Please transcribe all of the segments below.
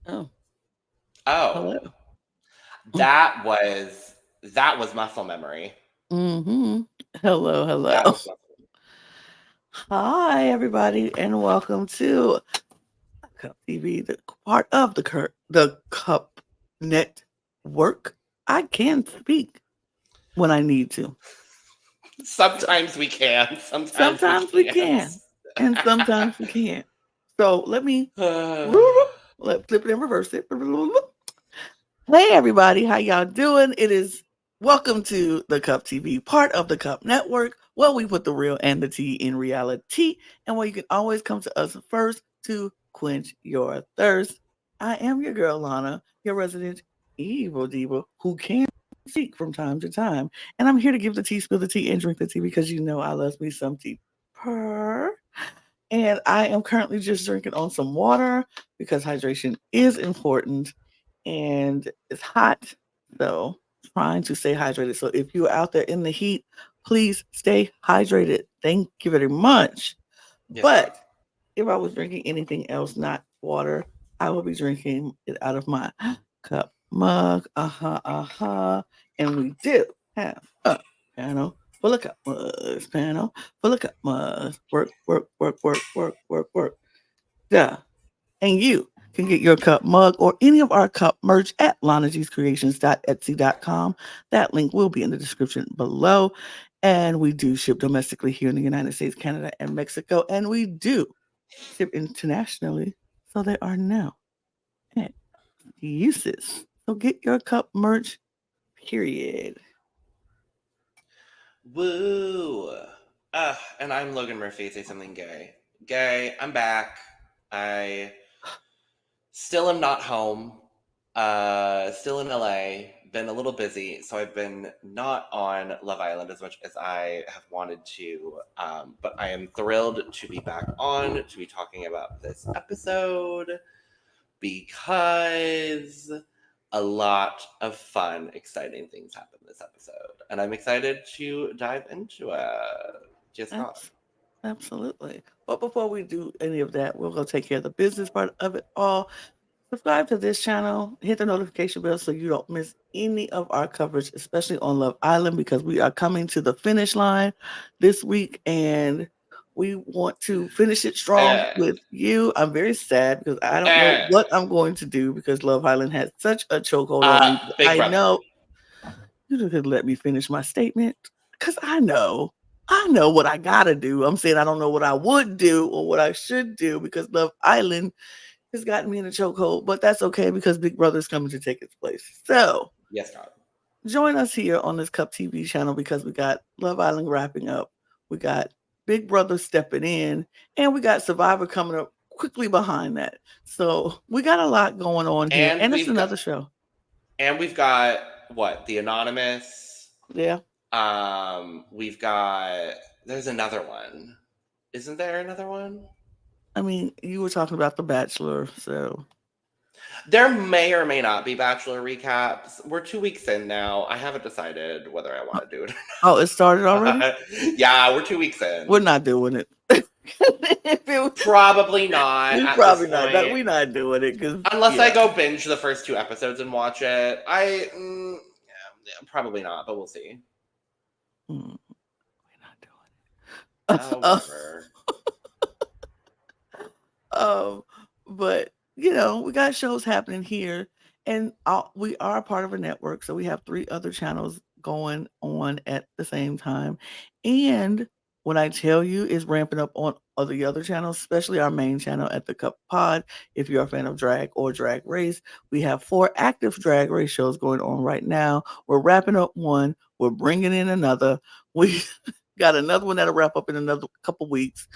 Oh, Oh, hello. that was muscle memory. Mm-hmm. Hello, hello. That was muscle. Hi, everybody, and welcome to Cup TV, the part of the Cup Network. I can speak when I need to. So Sometimes we can, sometimes we sometimes we can't. can, and sometimes we can't. So let me flip it and reverse it. Hey everybody, how y'all doing? It is welcome to the Cup TV, part of the Cup Network, where we put the real and the tea in reality, and where you can always come to us first to quench your thirst. I am your girl Lana, your resident evil diva who can speak from time to time, and I'm here to give the tea, spill the tea, and drink the tea because you know I love me some tea. Purr. And I am currently just drinking on some water because hydration is important and it's hot. So trying to stay hydrated. So if you're out there in the heat, please stay hydrated. Thank you very much. Yes, God. But if I was drinking anything else, not water, I will be drinking it out of my cup mug. And we do have a panel full of cup mugs. Panel full of cup mugs. Work, work, work, work, work, work, work. Duh. And you can get your cup mug or any of our cup merch at lanagcreations.etsy.com. That link will be in the description below. And we do ship domestically here in the United States, Canada, and Mexico. And we do ship internationally. So there are no excuses. So get your cup merch, period. Woo. And I'm Logan Murphy. Say something gay. Gay, I'm back. I still am not home. Still in LA. Been a little busy, so I've been not on Love Island as much as I have wanted to. But I am thrilled to be back on to be talking about this episode because a lot of fun, exciting things happen this episode, and I'm excited to dive into it. Just God. Absolutely. But before we do any of that, we'll go take care of the business part of it all. Subscribe to this channel, hit the notification bell so you don't miss any of our coverage, especially on Love Island, because we are coming to the finish line this week and we want to finish it strong Uh, with you. I'm very sad because I don't know uh, what I'm going to do because Love Island has such a chokehold on me. Big I Brother. know you could let me finish my statement because I know what I gotta do. I'm saying I don't know what I would do or what I should do because Love Island has gotten me in a chokehold, but that's okay because Big Brother's coming to take its place. So Yes, God. join us here on this Cup TV channel because we got Love Island wrapping up, we got Big Brother stepping in, and we got Survivor coming up quickly behind that. So we got a lot going on here, And and it's we've got another show. and we've got what? The Anonymous. Yeah, We've got there's another one. Isn't there another one? I mean, you were talking about The Bachelor, so There may or may not be Bachelor recaps. We're 2 weeks in now. I haven't decided whether I want to do it oh, it started or already. not. Yeah, we're 2 weeks We're in. not doing it. If it was- Probably not it's at this probably not. That point. we're not doing it because Unless I yeah. go binge the first 2 episodes and watch it. Yeah, probably not, but we'll see. We're not doing it. Whatever. Um, but we got shows happening here, and we are part of a network, so we have three other channels going on at the same time. And what I tell you is ramping up on the other channels, especially our main channel at the Cup Pod. If you're a fan of drag or drag race, we have 4 active drag race shows going on right now. We're wrapping up one, we're bringing in another. We got another one that'll wrap up in another couple weeks,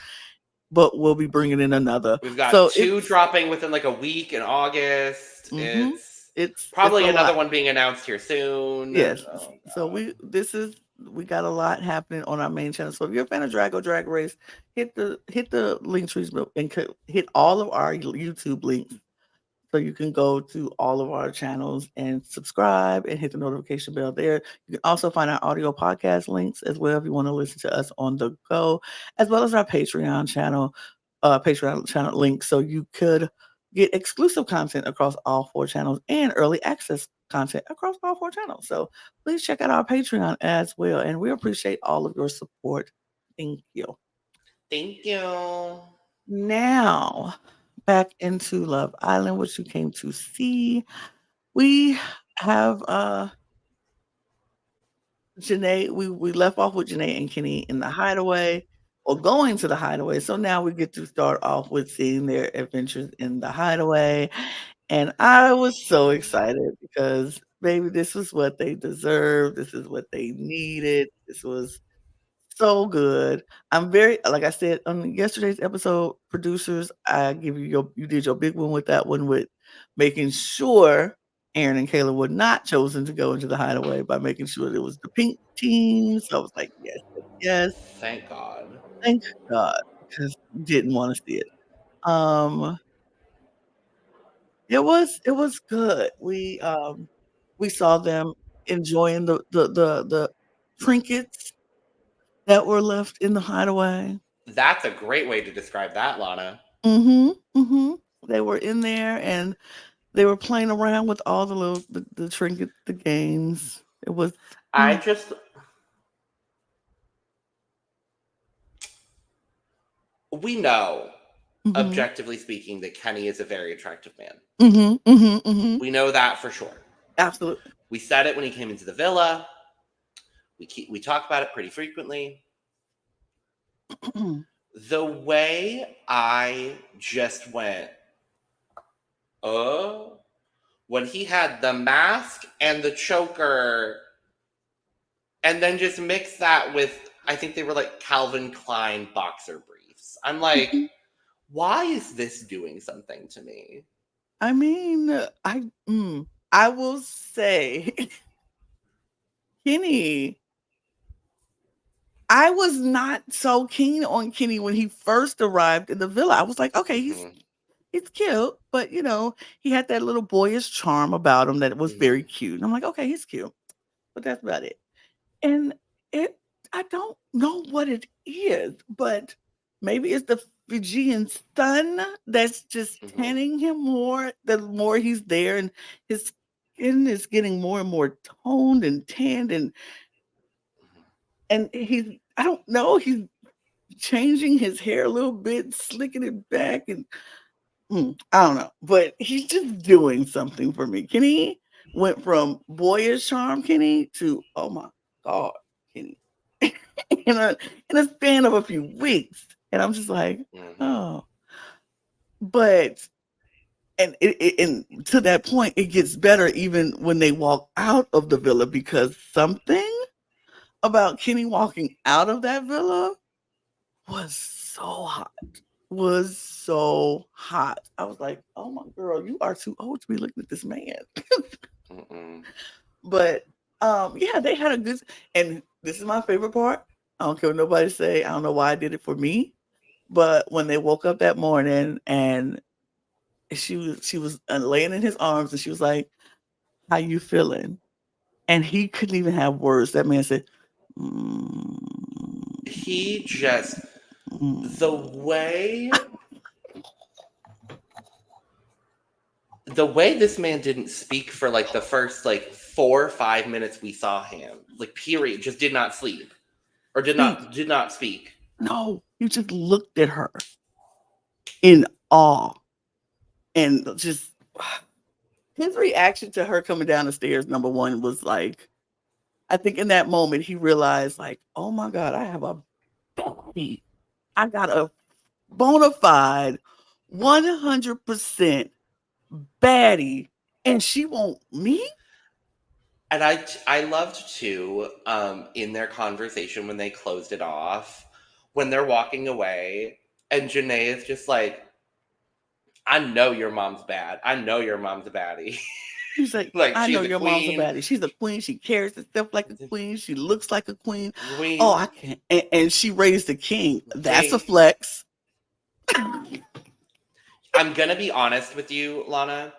but we'll be bringing in another. We've got So two dropping within like a week in August. mhm, It's it's a probably another lot. one being announced here soon. Yes. Oh So God. we got a lot happening on our main channel. So if you're a fan of drag or drag race, hit the link trees and hit all of our YouTube links so you can go to all of our channels and subscribe and hit the notification bell there. You can also find our audio podcast links as well if you want to listen to us on the go, as well as our Patreon channel link. So you could get exclusive content across all 4 channels and early access content across all 4 channels. So please check out our Patreon as well. And we appreciate all of your support. Thank you. Thank you. Now, back into Love Island, which you came to see. We have Janae, we left off with Janae and Kenny in the hideaway or going to the hideaway. So now we get to start off with seeing their adventures in the hideaway. And I was so excited because, baby, this was what they deserved. This is what they needed. This was so good. I'm very, like I said on yesterday's episode, producers, I give you did your big one with that one with making sure Aaron and Kayla were not chosen to go into the hideaway by making sure it was the pink team. So I was like, yes, yes, yes. Thank God. Thank God, because didn't want to see it. Um, it was good. We saw them enjoying the trinkets that were left in the hideaway. That's a great way to describe that, Lana. Mhm, mhm. They were in there and they were playing around with all the little the trinkets, the games. It was I just we know, mhm, objectively speaking, that Kenny is a very attractive man. mhm, mhm, mhm. We know that for sure. Absolutely. We said it when he came into the villa. We talk about it pretty frequently. The way I just went, oh, when he had the mask and the choker, and then just mix that with, I think they were like Calvin Klein boxer briefs. I'm like, Mhm. why is this doing something to me? I mean, I will say, Kenny, I was not so keen on Kenny when he first arrived in the villa. I was like, okay, Mm-hmm. he's cute, but he had that little boyish charm about him that was very Mm-hmm. cute. And I'm like, okay, he's cute, but that's about it. And it, I don't know what it is, but maybe it's the Fijian sun that's just Mm-hmm. tanning him more the more he's there, and his skin is getting more and more toned and tanned, and I don't know, he's changing his hair a little bit, slicking it back, and I don't know, but he's just doing something for me. Kenny went from boyish charm Kenny to, oh my God, Kenny. in a in a span of a few weeks. And I'm just like, Mm-hmm. oh. But and to that point, it gets better even when they walk out of the villa, because something about Kenny walking out of that villa was so hot. Was so hot. I was like, oh my girl, you are too old to be looking at this man. Mm-mm. But yeah, they had a good, and this is my favorite part. I don't care what nobody say. I don't know why I did it for me. But when they woke up that morning and she was laying in his arms and she was like, "How you feeling?" And he couldn't even have words. That man said, mm, He just, the mm. way the way this man didn't speak for like the first like 4 or 5 minutes we saw him, like period, just did not sleep or did Speak. not speak. No, he just looked at her in awe and just his reaction to her coming down the stairs. Number one was like, I think in that moment he realized, like, oh my God, I have a baddie. I got a bona fide 100% baddie, and she want me? And I loved too, in their conversation when they closed it off, when they're walking away, and Janae is just like, I know your mom's bad. I know your mom's a baddie. He's like, Like I know she's a your mom's a queen. baddie. She's a queen. She carries herself like a queen. She looks like a queen. Oh, Queen. I can't. And she raised the king. That's a King. flex. I'm gonna be honest with you, Lana.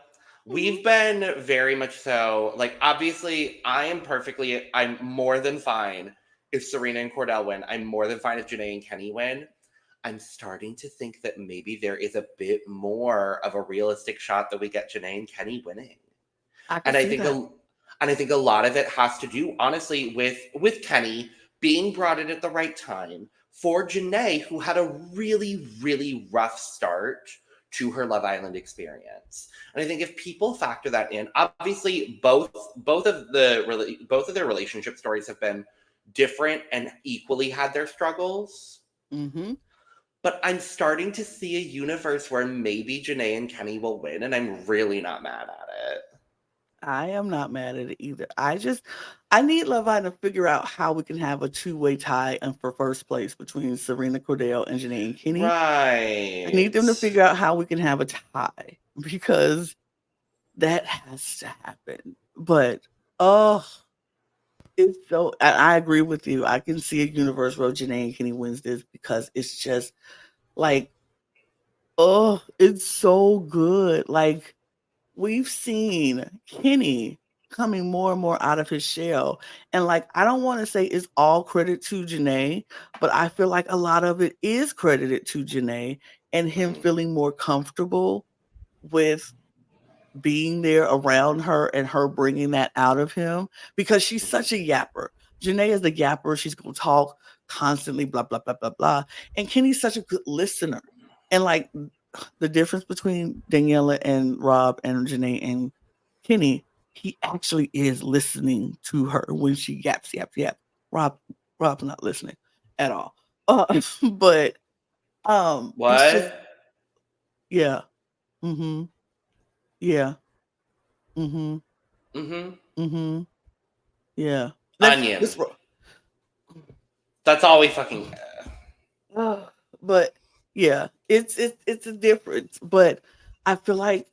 We've been very much so, like, obviously, I'm more than fine if Serena and Cordell win. I'm more than fine if Janae and Kenny win. I'm starting to think that maybe there is a bit more of a realistic shot that we get Janae and Kenny winning. I can And I see think that. a lot of it has to do, honestly, with Kenny being brought in at the right time for Janae, who had a really, really rough start to her Love Island experience. And I think if people factor that in, obviously both of their relationship stories have been different and equally had their struggles. Mm-hmm. But I'm starting to see a universe where maybe Janae and Kenny will win, and I'm really not mad at it. I am not mad at it either. I need Love Island to figure out how we can have a two-way tie and for first place between Serena Cordell and Janae and Kenny. I need Right. them to figure out how we can have a tie because that has to happen. But oh, it's so. I agree with you. I can see a universe where Janae and Kenny wins this because it's just like, oh, it's so good. Like we've seen Kenny coming more and more out of his shell. And like, I don't want to say it's all credit to Janae, but I feel like a lot of it is credited to Janae and him Mhm. feeling more comfortable with being there around her and her bringing that out of him because she's such a yapper. Janae is the yapper. She's going to talk constantly, blah, blah, blah, blah, blah. And Kenny's such a good listener. And like the difference between Daniela and Rob and Janae and Kenny, he actually is listening to her when she yaps, yaps, yaps. Rob, Rob's not listening at all. But it's just What? yeah, mm-hmm, yeah, mm-hmm, Mm-hmm. mm-hmm. Yeah. Let's Onion. roll. That's all we fucking. But yeah, it's a difference. But I feel like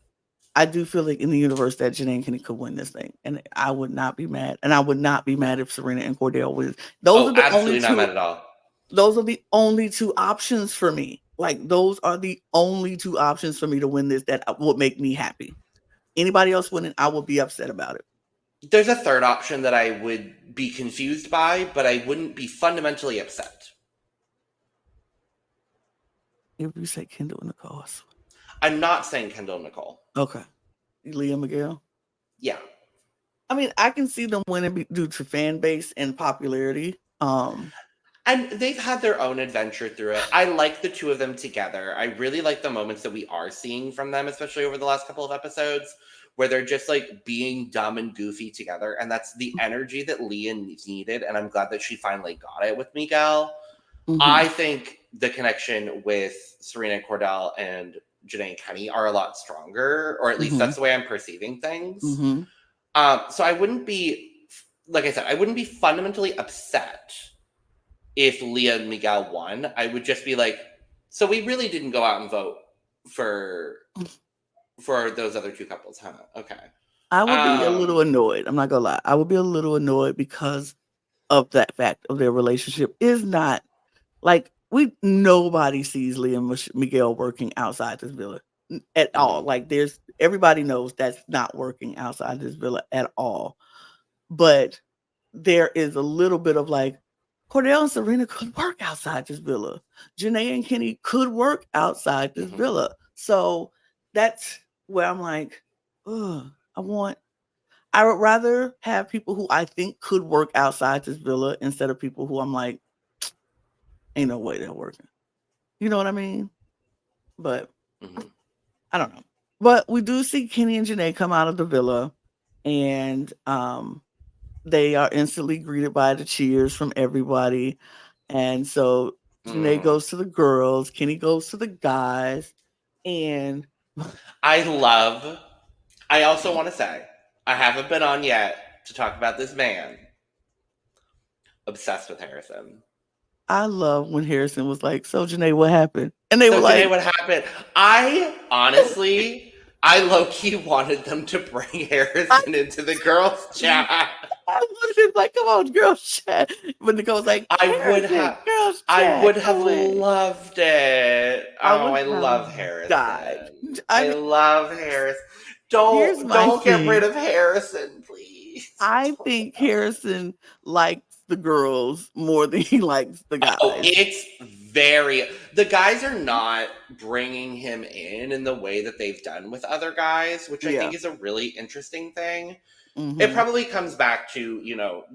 I do feel like in the universe that Janae and Kenny could win this thing, and I would not be mad. And I would not be mad if Serena and Cordell wins. Those Oh, are the only absolutely not two. mad at all. Those are the only two options for me. Like those are the only two options for me to win this that would make me happy. Anybody else winning, I will be upset about it. There's a third option that I would be confused by, but I wouldn't be fundamentally upset. If you say Kendall and Nicole, I'm not saying Kendall and Nicole. okay, Leah Miguel. Yeah. I mean, I can see them winning due to fan base and popularity. And they've had their own adventure through it. I like the two of them together. I really like the moments that we are seeing from them, especially over the last couple of episodes, where they're just like being dumb and goofy together. And that's the energy that Leah needed. And I'm glad that she finally got it with Miguel. Mm-hmm. I think the connection with Serena Cordell and Janae and Kenny are a lot stronger, or at least Mm-hmm. that's the way I'm perceiving things. Mm-hmm. So I wouldn't be, like I said, I wouldn't be fundamentally upset if Leah and Miguel won. I would just be like, so we really didn't go out and vote for those other two couples, huh? Okay. I would be a little annoyed. I'm not gonna lie. I would be a little annoyed because of that fact of their relationship is not like nobody sees Leah and Miguel working outside this villa at all. Mhm. Like there's everybody knows that's not working outside this villa at all. But there is a little bit of like Cordell and Serena could work outside this villa. Janae and Kenny could work outside this Mhm. villa. So that's where I'm like, ugh, I would rather have people who I think could work outside this villa instead of people who I'm like, ain't no way they're working. You know what I mean? But Mhm. I don't know. But we do see Kenny and Janae come out of the villa and they are instantly greeted by the cheers from everybody. And so Janae Mm. goes to the girls, Kenny goes to the guys, and I love. I also want to say I haven't been on yet to talk about this man. Obsessed with Harrison. I love when Harrison was like, "So Janae, what happened?" And they were So Janae, like, what happened? I honestly, I low key wanted them to bring I, Harrison into the girls' chat. I wanted him like, "Come on, girls chat." But Nicole was like, I would "Harrison, have girls I chat, would have come in." loved it. I Oh, would I have love died. Harrison. I I mean, love Harrison. here's my Don't get rid thing. of Harrison, please. I Don't get think Harrison likes the girls more than he likes the Oh, guys. it's very the guys are not bringing him in the way that they've done with other guys, which I Yeah. think is a really interesting thing. It Mm-hmm. probably comes back to,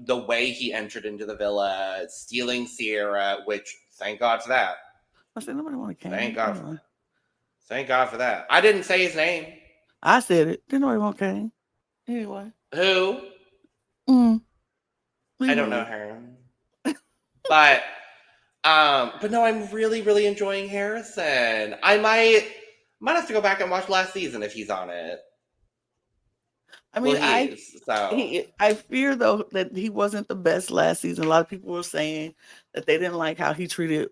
the way he entered into the villa, stealing Sierra, which thank God for that. I said nobody want to Thank cane. God for Anyway, thank God for that. I didn't say his name. I said it. Didn't nobody want cane. Anyway. Who? Mm, I leave it don't know alone. her. But but no, I'm really, really enjoying Harrison. I might have to go back and watch last season if he's on it. I Well, mean, he is. So I fear though that he wasn't the best last season. A lot of people were saying that they didn't like how he treated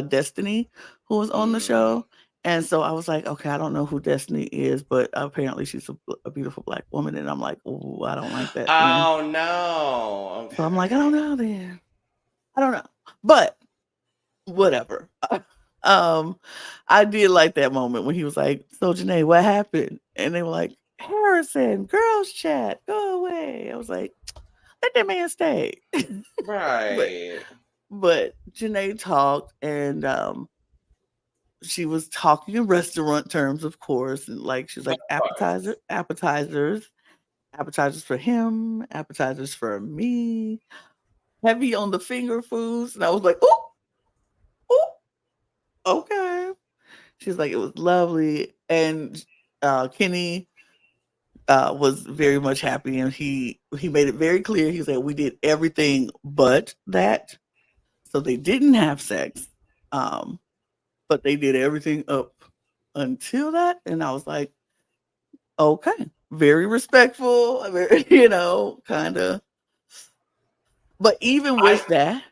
Destiny, who was on the mm. show. And so I was like, okay, I don't know who Destiny is, but apparently she's a beautiful black woman, and I'm like, oh, I don't like that then. Oh no. So I'm like, I don't Okay. know then. I don't know, but whatever. um, I did like that moment when he was like, "So Janae, what happened?" And they were like, "Harrison, girls chat, go away." I was like, "Let that man stay." but Right. but Janae talked, and she was talking in restaurant terms, of course, and like she's Of like course. appetizers for him, appetizers for me, heavy on the finger foods, and I was like, "Oh, oh, okay." She's like, "It was lovely," and Kenny was very much happy, and he made it very clear. He said, "We did everything but that, so they didn't have sex, um, but they did everything up until that." And I was like, "Okay, very respectful, very, kind of." But even I with that,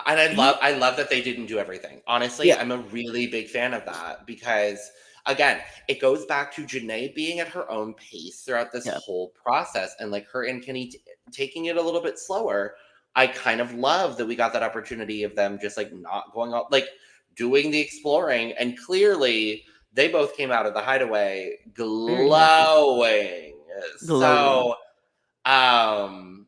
and he, I love that they didn't do everything. Honestly, yeah, I'm a really big fan of that because again, it goes back to Janae being at her own pace throughout this yeah, whole process and like her and Kenny taking it a little bit slower. I kind of love that we got that opportunity of them just like not going out, like doing the exploring, and clearly they both came out of the hideaway very happy, glowing. glowing. So um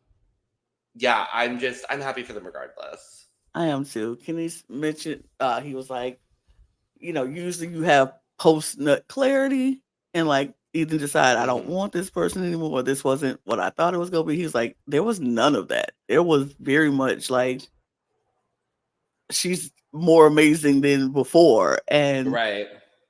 yeah, I'm happy for them regardless. I am too. Kenny mentioned he was like, usually you have post nut clarity and like either decide I don't Hmm. want this person anymore or this wasn't what I thought it was gonna be. He was like, there was none of that. There was very much like she's more amazing than before. Right.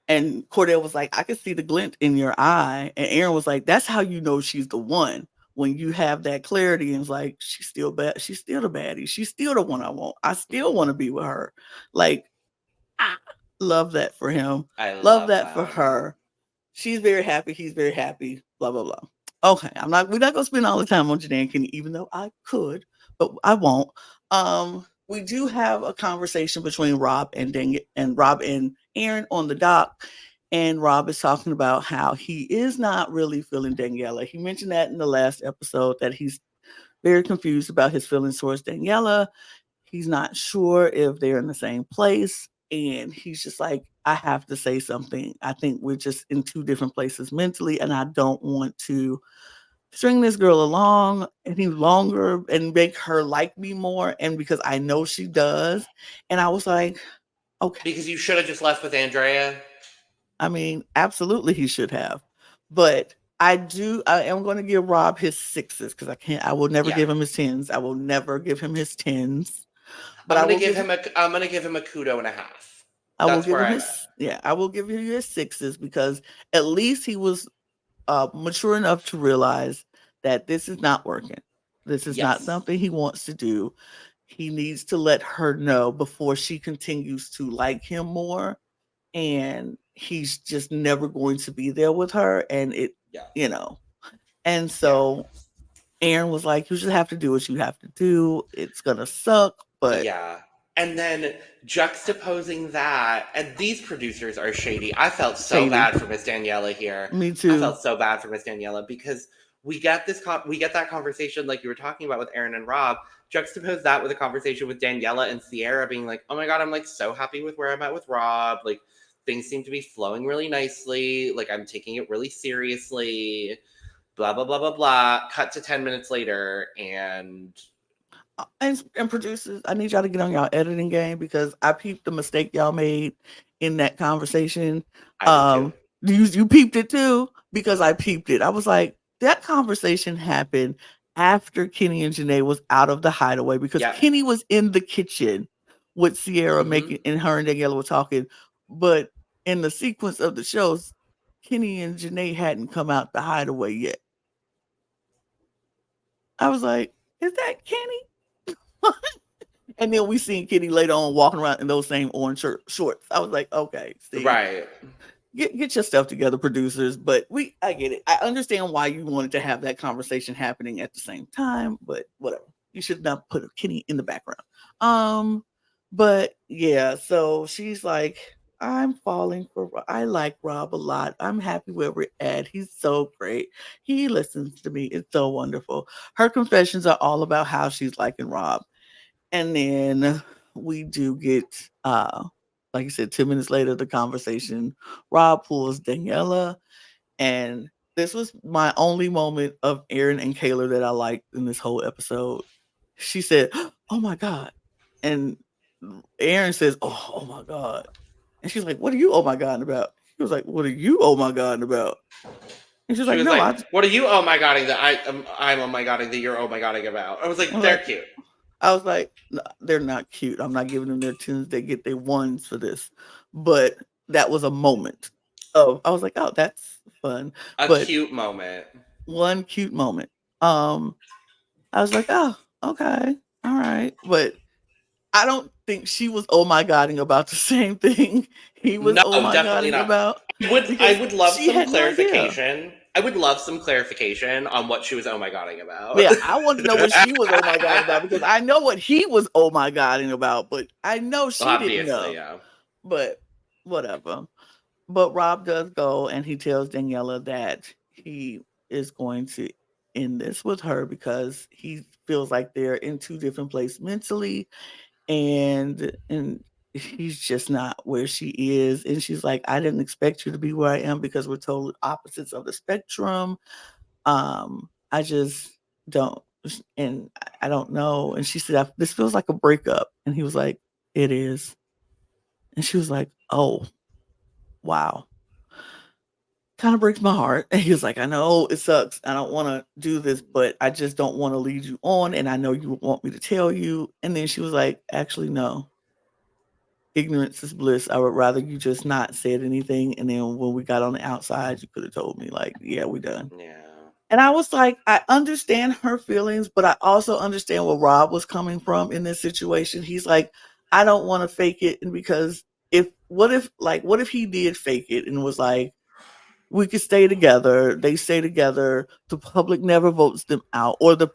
And Cordell was like, I could see the glint in your eye. And Aaron was like, that's how you know she's the one. When you have that clarity and it's like, she's still bad, she's still the baddie, she's still the one I want. I still want to be with her. Like, I love that for him. I Love love that for them. her. She's very happy. He's very happy. Blah blah blah. Okay, we're not gonna spend all the time on Janae and Kenny, even though I could, but I won't. We do have a conversation between Rob and Aaron on the dock, and Rob is talking about how he is not really feeling Daniela. He mentioned that in the last episode that he's very confused about his feelings towards Daniela. He's not sure if they're in the same place. And he's just like, I have to say something. I think we're just in two different places mentally. And I don't want to string this girl along any longer and make her like me more. And because I know she does. And I was like, okay. Because you should have just left with Andrea. I mean, absolutely he should have. But I am going to give Rob his sixes because I will never Yeah. give him his tens. I will never give him his tens. But I will give I'm gonna give him a kudo and a half. I will That's give where him I'm at. I will give him his sixes because at least he was mature enough to realize that this is not working. This is not Yes. something he wants to do. He needs to let her know before she continues to like him more. And he's just never going to be there with her. And Yeah. you know, and Yeah. so Aaron was like, you just have to do what you have to do. It's going to suck, but Yeah. And then juxtaposing that, and these producers are shady. I felt so shady. bad for Miss Daniela here. Me I too. felt so bad for Miss Daniela because we get that conversation like you were talking about with Aaron and Rob. Juxtapose that with a conversation with Daniela and Sierra being like, "Oh my god, I'm like so happy with where I'm at with Rob. Like things seem to be flowing really nicely. Like I'm taking it really seriously." Blah blah blah blah blah. Cut to 10 minutes later, and And producers, I need y'all to get on y'all editing game because I peeped the mistake y'all made in that conversation. I did too. You peeped it too because I peeped it. I was like, that conversation happened after Kenny and Janae was out of the hideaway because Yeah. Kenny was in the kitchen with Sierra Mm-hmm. making, and her and Daniela were talking. But in the sequence of the shows, Kenny and Janae hadn't come out the hideaway yet. I was like, is that Kenny? And then we seen Kenny later on walking around in those same orange shorts. I was like, okay, see, Right. get your stuff together, producers. But I get it. I understand why you wanted to have that conversation happening at the same time, but whatever. You should not put Kenny in the background. But yeah, so she's like, I'm falling for. I like Rob a lot. I'm happy where we're at. He's so great. He listens to me. It's so wonderful. Her confessions are all about how she's liking Rob. And then we do get, like I said, 2 minutes later, the conversation. Rob pulls Daniela, and this was my only moment of Aaron and Kayla that I liked in this whole episode. She said, "Oh my god," and Aaron says, "Oh my god," and she's like, "What are you oh my god about?" He was like, "What are you oh my god about?" And she's She like, was "No, like, I." "What are you oh my godding that I'm oh my godding that you're oh my godding about?" I was I like, was "They're like, cute." "No, they're not cute. I'm not giving them their tunes. They get their ones for this." But that was a moment of I was like, "Oh, that's fun." A But cute moment. one cute moment. Um, I was like, "Oh, okay, all right." But I don't think she was oh my godding about the same thing he was No, oh my definitely godding not. about I because would love she some had no idea. clarification. I would love some clarification on what she was oh my godding about. Yeah, I want to know what she was oh my god about because I know what he was oh my godding about, but I know she didn't Obviously, know. yeah. But whatever. But Rob does go and he tells Daniela that he is going to end this with her because he feels like they're in two different places mentally, and he's just not where she is. And she's like, I didn't expect you to be where I am because we're total opposites of the spectrum. I just don't, and I don't know. And she said, this feels like a breakup. And he was like, it is. And she was like, oh, wow. Kind of breaks my heart. And he was like, I know it sucks. I don't want to do this, but I just don't want to lead you on. And I know you want me to tell you. And then she was like, actually, no. Ignorance is bliss. I would rather you just not said anything. And then when we got on the outside, you could have told me, like, yeah, we done. Yeah. And I was like, I understand her feelings, but I also understand where Rob was coming from in this situation. He's like, I don't want to fake it. And because what if he did fake it and was like, we could stay together. They stay together. The public never votes them out, or the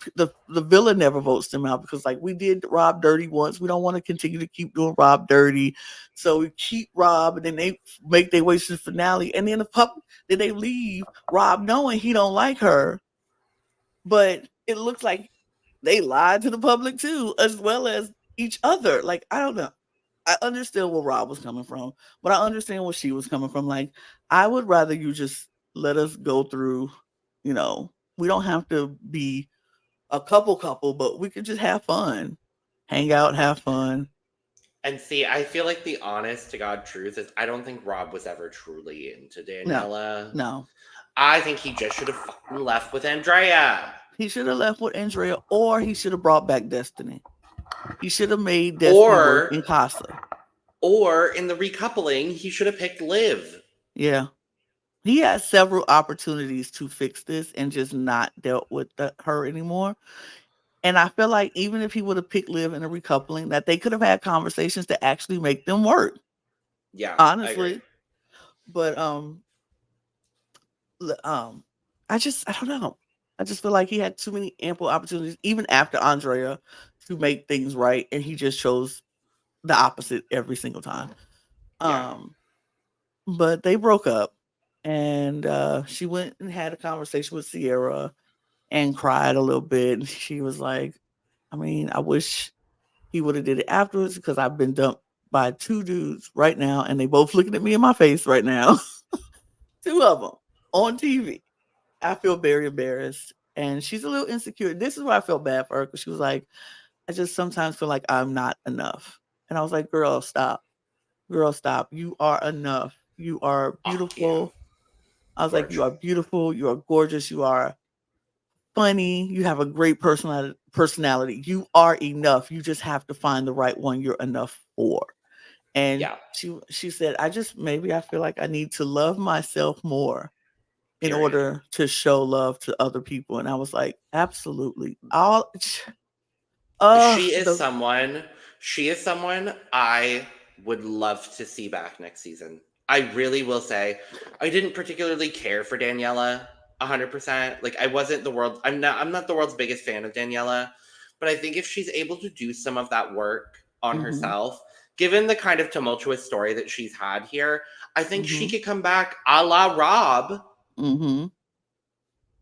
villa never votes them out because like we did Rob dirty once. We don't want to continue to keep doing Rob dirty, so we keep Rob, and then they make their way to the finale, and then the public then they leave Rob knowing he don't like her, but it looks like they lied to the public too, as well as each other. Like I don't know. I understand where Rob was coming from, but I understand where she was coming from. Like, I would rather you just let us go through, we don't have to be a couple, but we could just have fun, hang out, have fun. And see, I feel like the honest to God truth is I don't think Rob was ever truly into No, Daniela. no. I think he just should have fucking left with Andrea. He should have left with Andrea, or he should have brought back Destiny. He should have made Destiny work Or in Casa. or in the recoupling, he should have picked Liv. Yeah. He had several opportunities to fix this and just not dealt with her anymore. And I feel like even if he would have picked Liv in a recoupling, that they could have had conversations to actually make them work. Yeah, I agree. Honestly. But I don't know. I just feel like he had too many ample opportunities, even after Andrea, to make things right, and he just chose the opposite every single time. Yeah. But they broke up, and she went and had a conversation with Sierra and cried a little bit. And she was like, I mean, I wish he would have did it afterwards because I've been dumped by two dudes right now, and they both looking at me in my face right now. Two of them on TV. I feel very embarrassed, and she's a little insecure. This is why I felt bad for her because she was like, I just sometimes feel like I'm not enough. And I was like, girl, stop. Girl, stop. You are enough. You are Yeah, beautiful. I was like, you gorge. are beautiful. You are gorgeous. You are funny. You have a great personality. You are enough. You just have to find the right one you're enough for. And Yeah, she said, I just maybe I feel like I need to love myself more in period. order to show love to other people. And I was like, absolutely. All She is the someone. She is someone I would love to see back next season. I really will say, I didn't particularly care for Daniela 100%. Like I wasn't the world. I'm not. I'm not the world's biggest fan of Daniela, but I think if she's able to do some of that work on mhm, herself, given the kind of tumultuous story that she's had here, I think she mhm, could come back a la Rob mhm.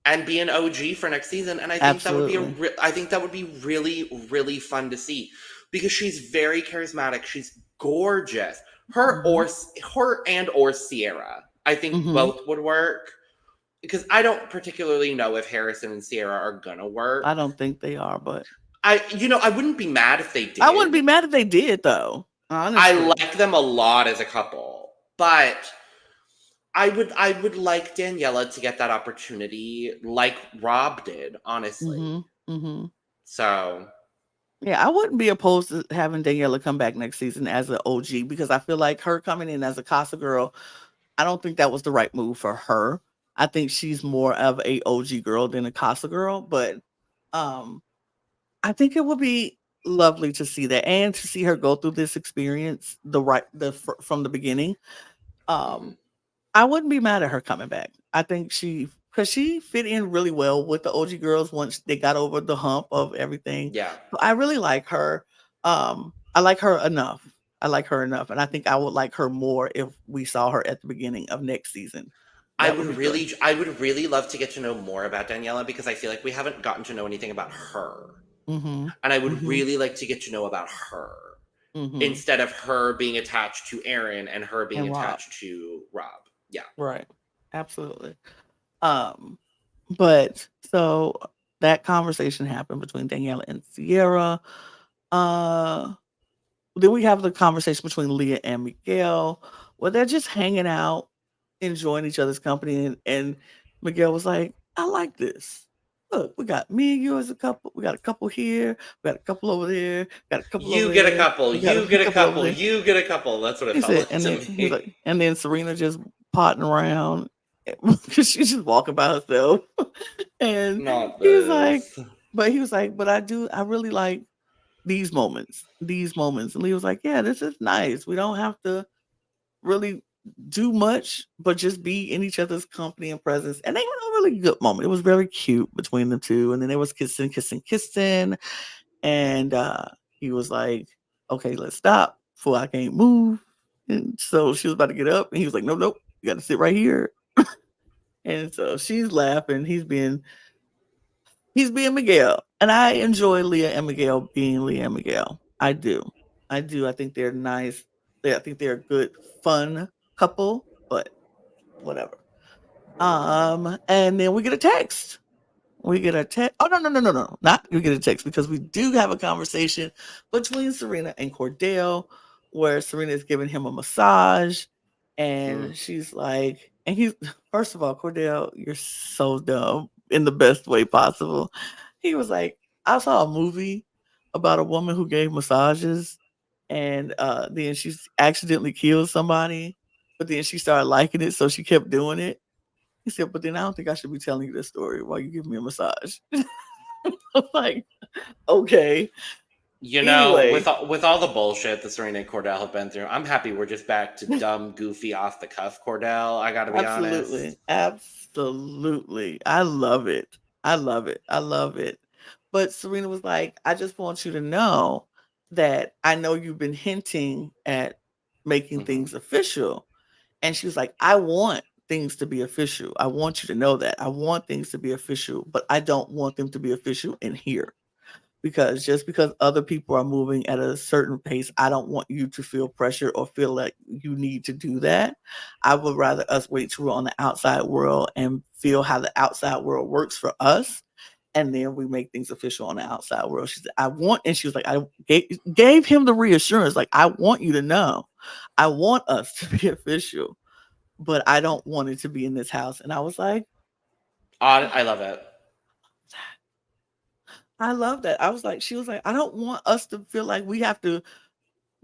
and be an OG for next season. And I think that would be Absolutely. I think that would be really really fun to see because she's very charismatic. She's gorgeous. Mhm, Her and or Sierra, I think mhm. both would work because I don't particularly know if Harrison and Sierra are gonna I work. don't think they are, but I wouldn't be mad if they I wouldn't be did. mad if they did though. I Honestly. like them a lot as a couple, but I would like Daniela to get that opportunity like Rob did, honestly. Mhm. Mhm. So Yeah, I wouldn't be opposed to having Daniela come back next season as an OG because I feel like her coming in as a Casa girl, I don't think that was the right move for her. I think she's more of a OG girl than a Casa girl, but um I think it would be lovely to see that and to see her go through this experience from the beginning. mhm. Um I wouldn't be mad at her coming back. I think because she fit in really well with the OG girls once they got over the hump of everything. Yeah. So I really like her. I like her enough. I like her enough, and I think I would like her more if we saw her at the beginning of next season. That would be good. I would really love to get to know more about Daniela because I feel like we haven't gotten to know anything about her. Mhm. And I would Mhm. really like to get to know about her Mhm. instead of her being attached to Aaron and her being And Rob, attached to Rob. Yeah. right? Absolutely. Um, but so that conversation happened between Daniela and Sierra. Uh Then we have the conversation between Leah and Miguel where they're just hanging out, enjoying each other's company. And Miguel was like, I like this. Look, we got me and you as a couple. We got a couple here. We got a couple over there. Got a couple over You get a there. couple, We got you a get a couple over couple, there. you get a couple. That's what it He felt said, like and to then he's me. like, and then Serena just potting around because she's just walking by herself. And Not he's like, this. but I really like these moments. And Lee was like, yeah, this is nice. We don't have to really do much, but just be in each other's company and presence. And they had a really good moment. It was very cute between the two. And then they was kissing, kissing, kissing. And he was like, okay, let's stop before I can't move. And so she was about to get up and he was like, nope, nope, you got to sit right here. And so she's laughing. He's being Miguel. And I enjoy Leah and Miguel being Leah and Miguel. I do. I do. I think they're nice. I think they're a good, fun couple, but whatever. And then we get a text. We get a text. Oh, no, no, no, no, no. Not we get a text because we do have a conversation between Serena and Cordell where Serena is giving him a massage. Mm. And she's like, and he's, first of all, Cordell, you're so dumb in the best way possible. He was like, I saw a movie about a woman who gave massages and then she accidentally killed somebody, but then she started liking it, so she kept doing it. He said, but then I don't think I should be telling you this story while you give me a massage. I'm like, okay. Anyway, With all the bullshit that Serena and Cordell have been through, I'm happy we're just back to dumb, goofy, off the cuff Cordell. I got to be absolutely. honest. Absolutely. I love it. I love it. I love it. But Serena was like, I just want you to know that I know you've been hinting at making Hmm. things official. And she was like, I want things to be official. I want you to know that. I want things to be official, but I don't want them to be official in here. Because just because other people are moving at a certain pace, I don't want you to feel pressure or feel like you need to do that. I would rather us wait till we're on the outside world and feel how the outside world works for us. And then we make things official on the outside world. She said, I want, and she was like, I gave him the reassurance, like, I want you to know, I want us to be official, but I don't want it to be in this house. And I was like, I love it. I love that. I was like, she was like, I don't want us to feel like we have to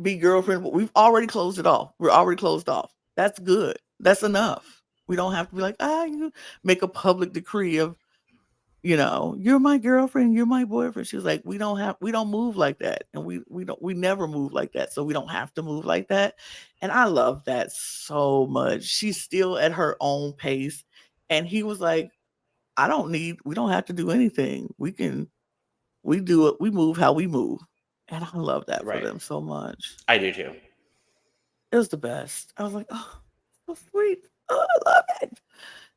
be girlfriend, but we've already closed it off. We're already closed off. That's good. That's enough. We don't have to be like, you make a public decree of, you're my girlfriend, you're my boyfriend. She was like, we don't move like that. And we never move like that. So we don't have to move like that. And I love that so much. She's still at her own pace. And he was like, we don't have to do anything. We do it. We move how we move. And I love that for them so much. I do too. It was the best. I was like, oh, so sweet. Oh, I love it.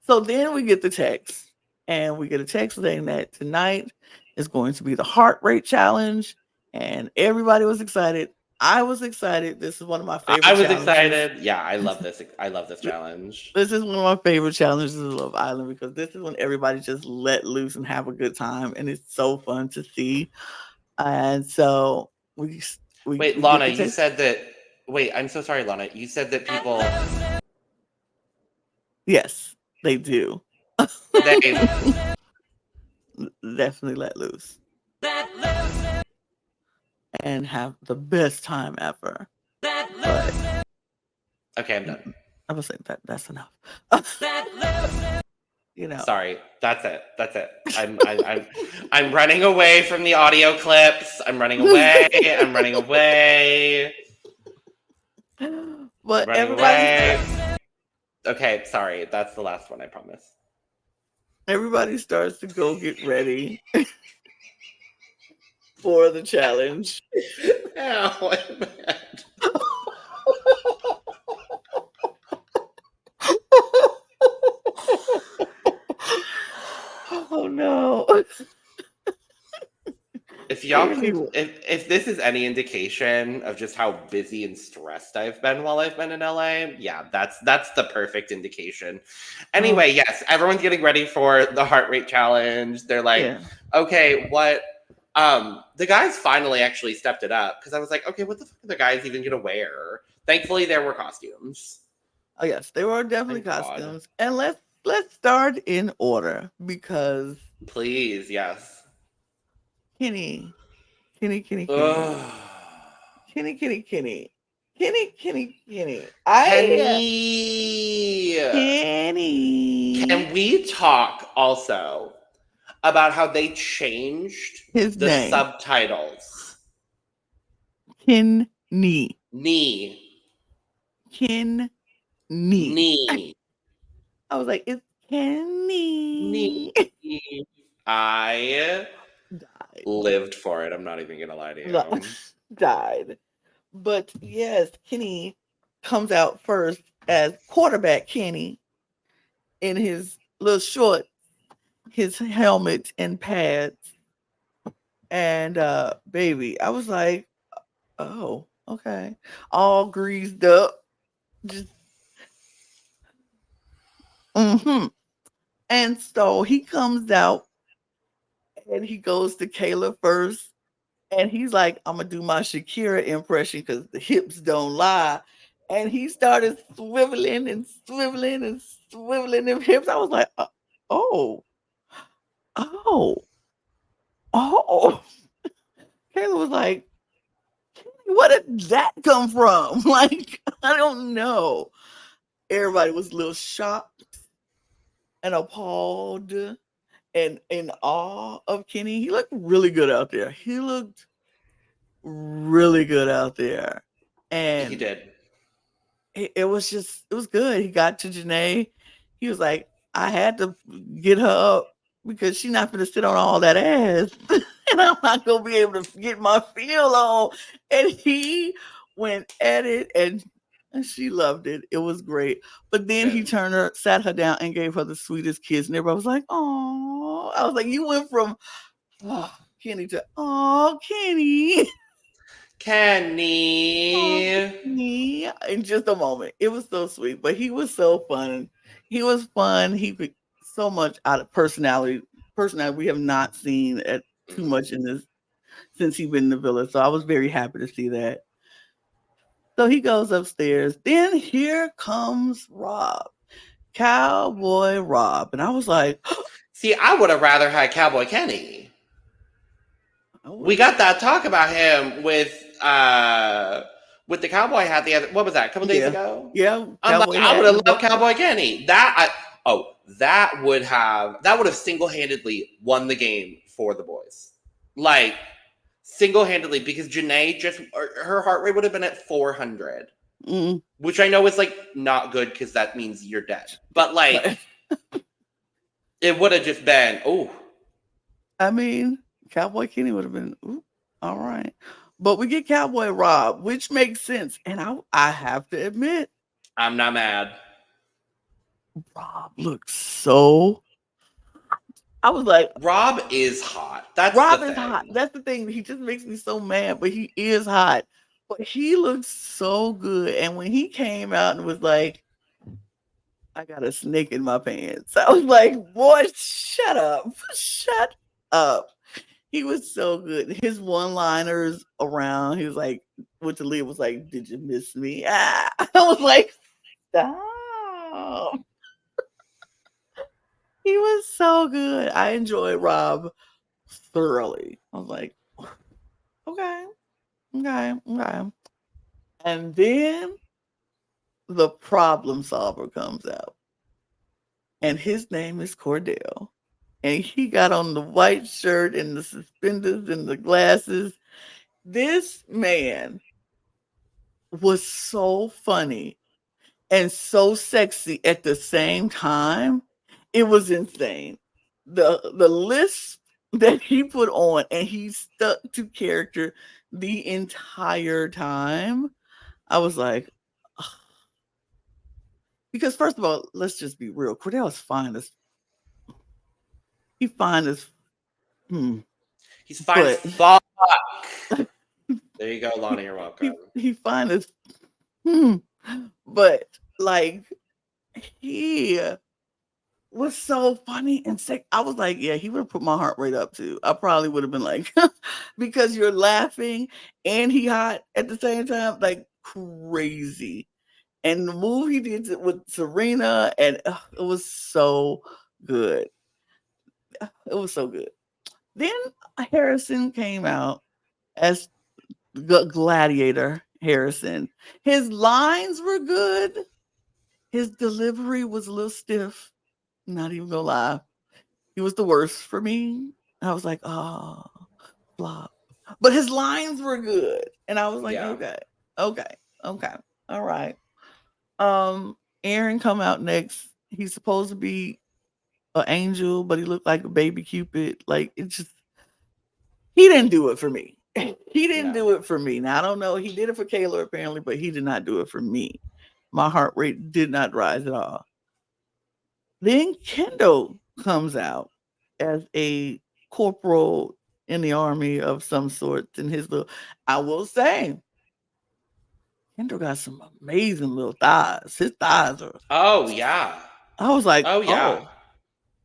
So then we get the text. And we get a text saying that tonight is going to be the heart rate challenge. And everybody was excited. I was excited. This is one of my favorite challenges. I was excited. Yeah, I love this. I love this challenge. This is one of my favorite challenges of Love Island because this is when everybody just let loose and have a good time. And it's so fun to see. And so we wait, Lana, you said that. Wait, I'm so sorry, Lana. You said that people. Yes, they do. They definitely let loose. And have the best time ever. But, okay, I'm done. I was saying that's enough. Sorry, that's it. I'm running away from the audio clips. I'm running away. But everybody. Okay, sorry. That's the last one, I promise. Everybody starts to go get ready for the challenge. Ow, I'm mad. Oh no. If y'all if this is any indication of just how busy and stressed I've been while I've been in LA, yeah, that's the perfect indication. Anyway, yes, everyone's getting ready for the heart rate challenge. They're like, okay, what the guys finally actually stepped it up because I was like, okay, what the fuck are the guys even gonna wear? Thankfully there were costumes. Oh yes, there were definitely costumes. God. And let's start in order because please, yes. Kenny. I Kenny. Can we talk also about how they changed his name subtitles? Kenny. I was like, it's Kenny. I lived for it. I'm not even gonna lie to you. Died. But yes, Kenny comes out first as quarterback Kenny in his little short, his helmet and pads. And baby, I was like, oh, okay. All greased up. Just And so he comes out and he goes to Kayla first. And he's like, I'm going to do my Shakira impression because the hips don't lie. And he started swiveling them hips. I was like, oh. Kayla was like, where did that come from? Like, I don't know. Everybody was a little shocked and appalled and in awe of Kenny. He looked really good out there. And he did. It was good. He got to Janae. He was like, I had to get her up because she's not going to sit on all that ass. And I'm not going to be able to get my feel on. And he went at it and she loved it. It was great. But then he sat her down and gave her the sweetest kiss. And everybody was like, oh. I was like, you went from Kenny to, oh, Kenny. Kenny. In just a moment. It was so sweet. But he was so fun. He was fun. He put so much out of personality person that we have not seen at too much in this since he's been in the villa. So I was very happy to see that. So he goes upstairs. Then here comes Rob, Cowboy Rob, and I was like, see, I would have rather had Cowboy Kenny. We got that talk about him with the cowboy hat the other, what was that, a couple days ago? Yeah. I'm like, I would have loved Cowboy Kenny. That would have single-handedly won the game for the boys. Like, single-handedly, because Janae her heart rate would have been at 400. Which I know is like not good because that means you're dead. But like it would have just been, I mean, Cowboy Kenny would have been, all right. But we get Cowboy Rob, which makes sense. And I have to admit, I'm not mad. Rob looks so. I was like, Rob is hot. Rob is hot. That's the thing. He just makes me so mad, but he is hot. But he looks so good. And when he came out and was like, I got a snake in my pants, I was like, boy, shut up. Shut up. He was so good. His one-liners around, he was like, with the lead was like, did you miss me? I was like, stop. He was so good. I enjoyed Rob thoroughly. I was like, okay. And then the problem solver comes out. And his name is Cordell. And he got on the white shirt and the suspenders and the glasses. This man was so funny and so sexy at the same time. It was insane. The list that he put on, and he stuck to character the entire time. I was like, ugh. Because first of all, let's just be real. Cordell is fine as he's fine as he's fine as fuck. There you go, Lana, you're welcome. He's fine as but like he was so funny and sick. I was like, yeah, he would have put my heart rate up too. I probably would have been like, because you're laughing and he hot at the same time, like crazy. And the move he did with Serena, and it was so good. It was so good. Then Harrison came out as Gladiator Harrison. His lines were good. His delivery was a little stiff. Not even gonna lie. He was the worst for me. I was like, oh, flop. But his lines were good. And I was like, okay. All right. Aaron come out next. He's supposed to be an angel, but he looked like a baby Cupid. Like, it just, he didn't do it for me. He didn't do it for me. Now, I don't know. He did it for Kayla apparently, but he did not do it for me. My heart rate did not rise at all. Then Kendall comes out as a corporal in the army of some sort. And I will say, Kendall got some amazing little thighs. His thighs are. Oh, yeah. I was like, yeah.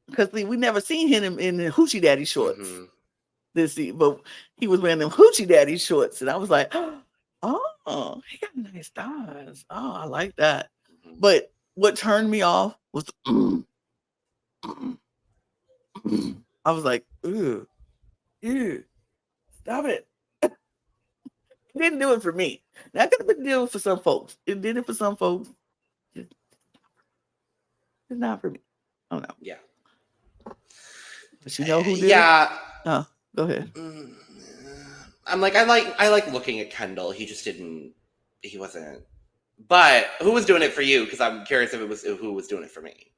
Because we never seen him in the Hoochie Daddy shorts this season, but he was wearing them Hoochie Daddy shorts. And I was like, oh, he got nice thighs. Oh, I like that. But what turned me off was I was like, ew, stop it. It didn't do it for me. That could have been doing it for some folks. It did it for some folks. It's not for me. I don't know. Yeah. But you know who did? Yeah. Oh, go ahead. I'm like, I like looking at Kendall. He just didn't. He wasn't. But who was doing it for you? Because I'm curious who was doing it for me.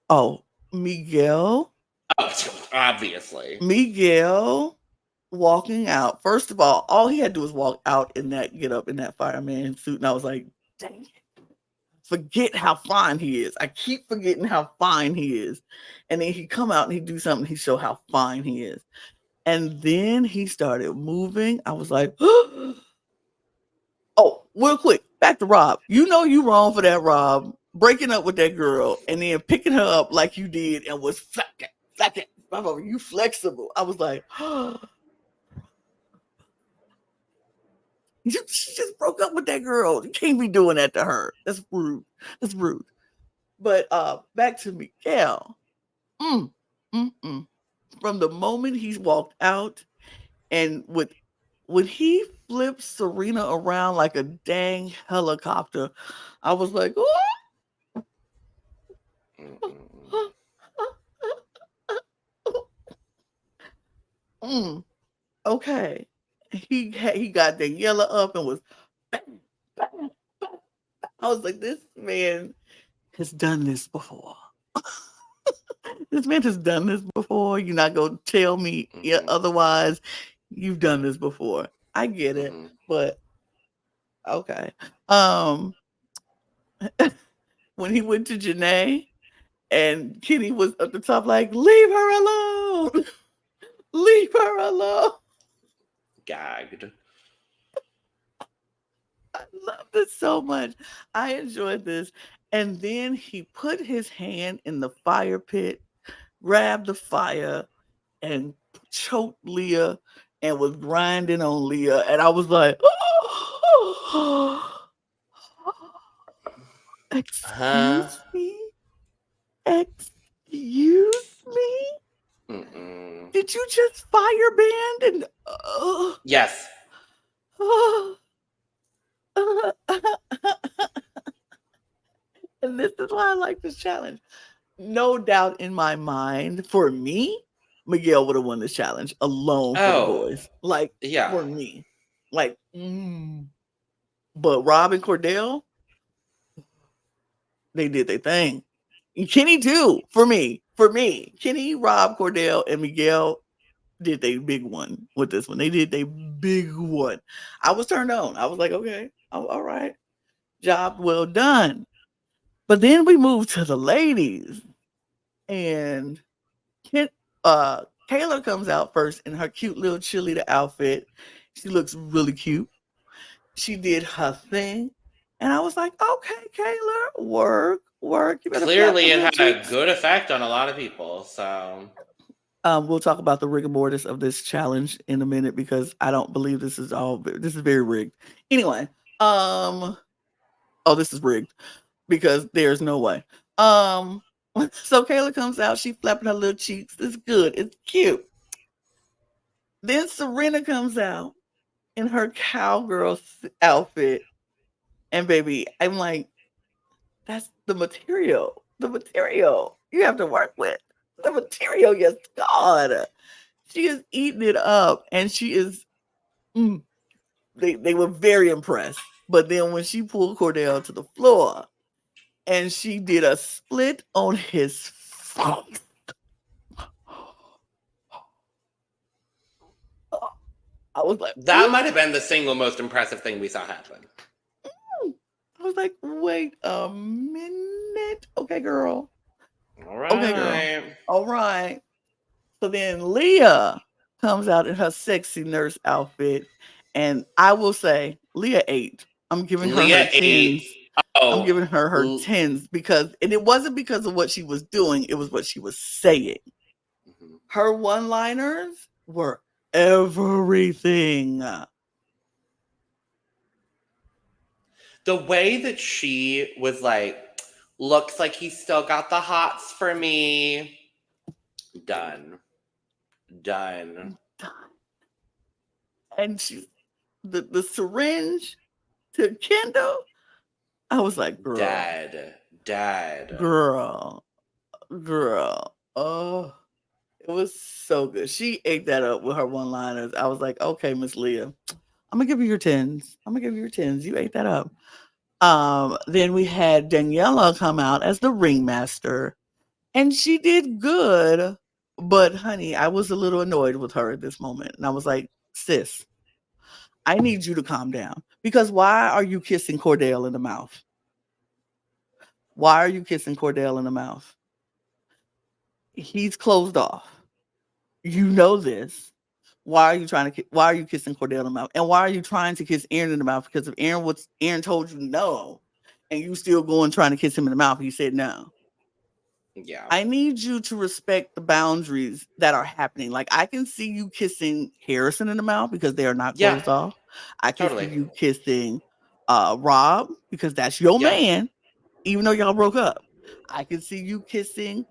Oh, Miguel. Oh, obviously. Miguel walking out. First of all he had to do was walk out in that get up in that fireman suit. And I was like, dang it. Forget how fine he is. I keep forgetting how fine he is. And then he come out and he do something. He show how fine he is. And then he started moving. I was like, oh, real quick. Back to Rob. You know you wrong for that, Rob. Breaking up with that girl and then picking her up like you did and was you flexible. I was like, she just broke up with that girl. You can't be doing that to her. That's rude. That's rude. But back to Miguel. Mm, mm. From the moment he's walked out and when he flipped Serena around like a dang helicopter, I was like, oh. Okay. He got Daniela up and was bang, bang, bang. I was like, this man has done this before. This man has done this before. You're not gonna tell me otherwise. You've done this before. I get it, but okay. When he went to Janae and Kenny was at the top, like, leave her alone. Leave her alone. Gagged. I love this so much. I enjoyed this. And then he put his hand in the fire pit, grabbed the fire, and choked Leah and was grinding on Leah. And I was like, oh, excuse me? Excuse me? Did you just fireband and yes. And this is why I like this challenge. No doubt in my mind, for me, Miguel would have won this challenge alone for the boys. Like, for me. Like, but Rob and Cordell, they did their thing. And Kenny too, for me. For me. Kenny, Rob, Cordell, and Miguel did they big one with this one. They did they big one. I was turned on. I was like, okay, all right. Job well done. But then we moved to the ladies. And Kayla comes out first in her cute little cheerleader outfit. She looks really cute. She did her thing. And I was like, okay, Kayla, work. You Clearly, it had a good effect on a lot of people. So, we'll talk about the rigor mortis of this challenge in a minute because I don't believe this is very rigged. Anyway, this is rigged because there's no way. So Kayla comes out, she flapping her little cheeks. It's good, it's cute. Then Serena comes out in her cowgirl outfit. And baby, I'm like, that's the material. The material you have to work with. The material, yes, God. She is eating it up. And she is, they were very impressed. But then when she pulled Cordell to the floor and she did a split on his face. I was like, that might have been the single most impressive thing we saw happen. I was like, wait a minute. Okay, girl. All right. Okay, girl. All right. So then Leah comes out in her sexy nurse outfit. And I will say, Leah ate. I'm giving her her tens. I'm giving her her tens because, and it wasn't because of what she was doing. It was what she was saying. Her one-liners were everything. The way that she was like, looks like he still got the hots for me. Done. And she, the syringe to Kendall, I was like, girl. Dad. Girl. Oh, it was so good. She ate that up with her one-liners. I was like, okay, Miss Leah, I'm gonna give you your tens. You ate that up. Then we had Daniela come out as the ringmaster, and she did good. But honey, I was a little annoyed with her at this moment, and I was like, sis, I need you to calm down because why are you kissing Cordell in the mouth? Why are you kissing Cordell in the mouth? He's closed off. You know this. Why are you kissing Cordell in the mouth? And why are you trying to kiss Aaron in the mouth? Because if Aaron told you no, and you still going trying to kiss him in the mouth, he said no. Yeah. I need you to respect the boundaries that are happening. Like, I can see you kissing Harrison in the mouth because they are not Yeah. closed off. I can see Totally. you kissing Rob because that's your Yeah. man, even though y'all broke up. I can see you kissing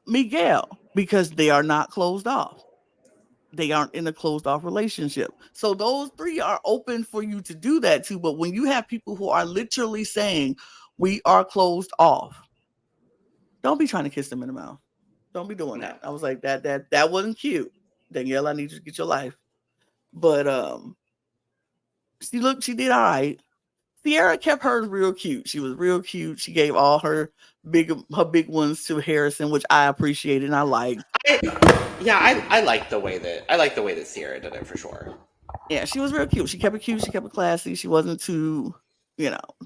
Miguel because they are not closed off. They aren't in a closed off relationship. So those three are open for you to do that too. But when you have people who are literally saying, we are closed off, don't be trying to kiss them in the mouth. Don't be doing No. that. I was like, that wasn't cute. Danielle, I need you to get your life. But she did all right. Sierra kept hers real cute. She was real cute. She gave all her big ones to Harrison, which I appreciated and I liked. I like the way that Sierra did it for sure. Yeah, she was real cute. She kept it cute. She kept it classy. She wasn't too,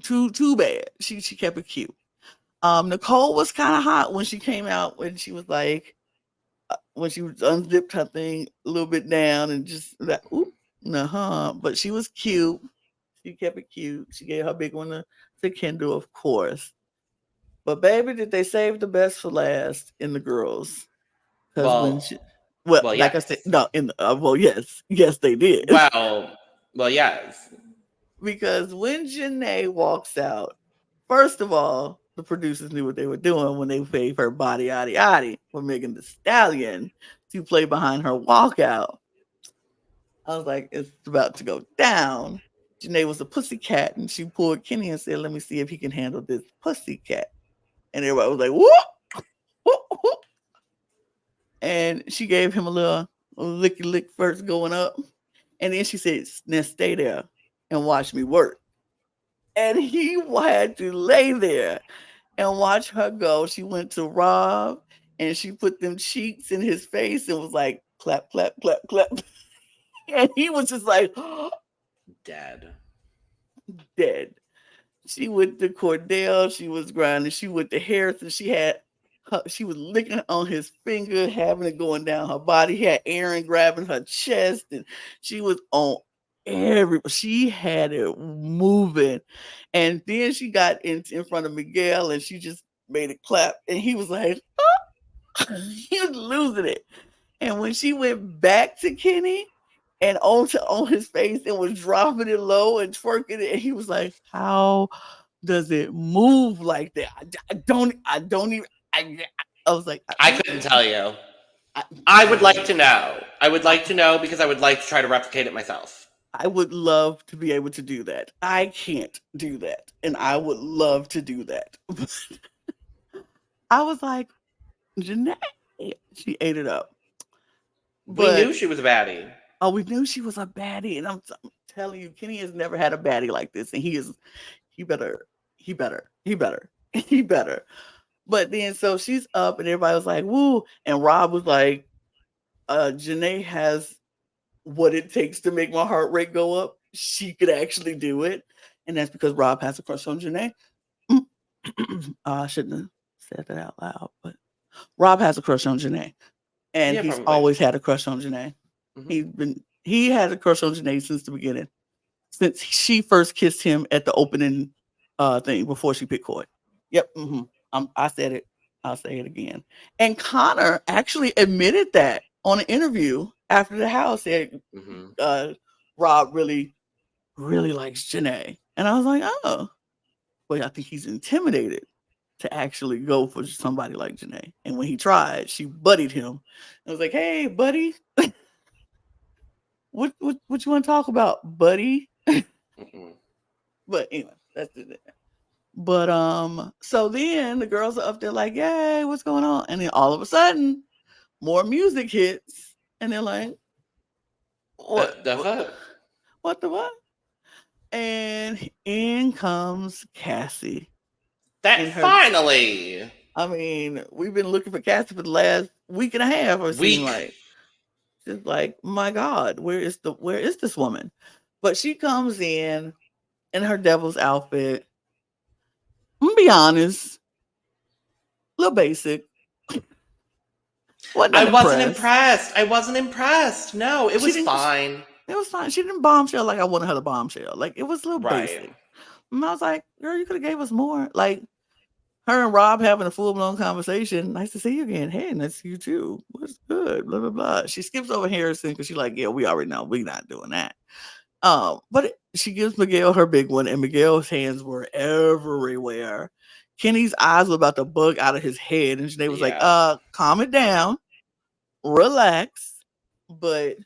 too bad. She kept it cute. Nicole was kind of hot when she came out when she was like, when she unzipped her thing a little bit down and just like, oop, but she was cute. She kept it cute. She gave her big one to Kendall, of course. But baby, did they save the best for last in the girls? Because when she, well, like I said, yes. no, yes, they did. Well, yes. Because when Janae walks out, first of all, the producers knew what they were doing when they paid her body yaddy yaddy for Megan Thee Stallion to play behind her walkout. I was like, it's about to go down. Janae was a pussycat, and she pulled Kenny and said, let me see if he can handle this pussycat. And everybody was like, whoop, whoop, whoop. And she gave him a little licky lick first going up. And then she said, now stay there and watch me work. And he had to lay there and watch her go. She went to Rob and she put them cheeks in his face and was like, clap, clap, clap, clap. And he was just like, Dead. She went to Cordell, she was grinding. She went to Harrison. She was licking on his finger, having it going down her body. He had Aaron grabbing her chest, and she was on she had it moving. And then she got in front of Miguel and she just made it clap. And he was like, he was losing it. And when she went back to Kenny and on his face and was dropping it low and twerking it, and he was like, how does it move like that? I don't even, I was like, I couldn't tell you. I would like to know. I would like to know because I would like to try to replicate it myself. I would love to be able to do that. I can't do that. And I would love to do that. I was like, Janae, she ate it up. We knew she was a baddie. Oh, we knew she was a baddie. And I'm telling you, Kenny has never had a baddie like this. And he better. But then so she's up and everybody was like, woo. And Rob was like, Janae has what it takes to make my heart rate go up. She could actually do it. And that's because Rob has a crush on Janae. I shouldn't have said that out loud, but Rob has a crush on Janae. And he's probably always had a crush on Janae. Mm-hmm. He had a crush on Janae since the beginning. Since she first kissed him at the opening thing before she picked Coy. Yep. Mm-hmm. I said it. I'll say it again. And Connor actually admitted that on an interview after the house. Said Rob really, really likes Janae. And I was like, oh. Well, I think he's intimidated to actually go for somebody like Janae. And when he tried, she buddied him. I was like, hey, buddy. What you want to talk about, buddy? But anyway, that's it. But so then the girls are up there like, yay, what's going on? And then all of a sudden, more music hits, and they're like, what the fuck? What the fuck? And in comes Cassie. Finally. I mean, we've been looking for Cassie for the last week and a half, or seems like. Just like, my God, where is this woman? But she comes in her devil's outfit. I'm gonna be honest, a little basic. I wasn't impressed. No, it was fine. It was fine. She didn't bombshell like I wanted her to bombshell. Like, it was a little basic. And I was like, girl, you could have gave us more. Like, Her and Rob having a full blown conversation. Nice to see you again. Hey, nice to see you too. What's good? Blah blah blah. She skips over Harrison because she's like, yeah, we already know we not doing that. She gives Miguel her big one, and Miguel's hands were everywhere. Kenny's eyes were about to bug out of his head, and Janae was like, Yeah. calm it down, relax. But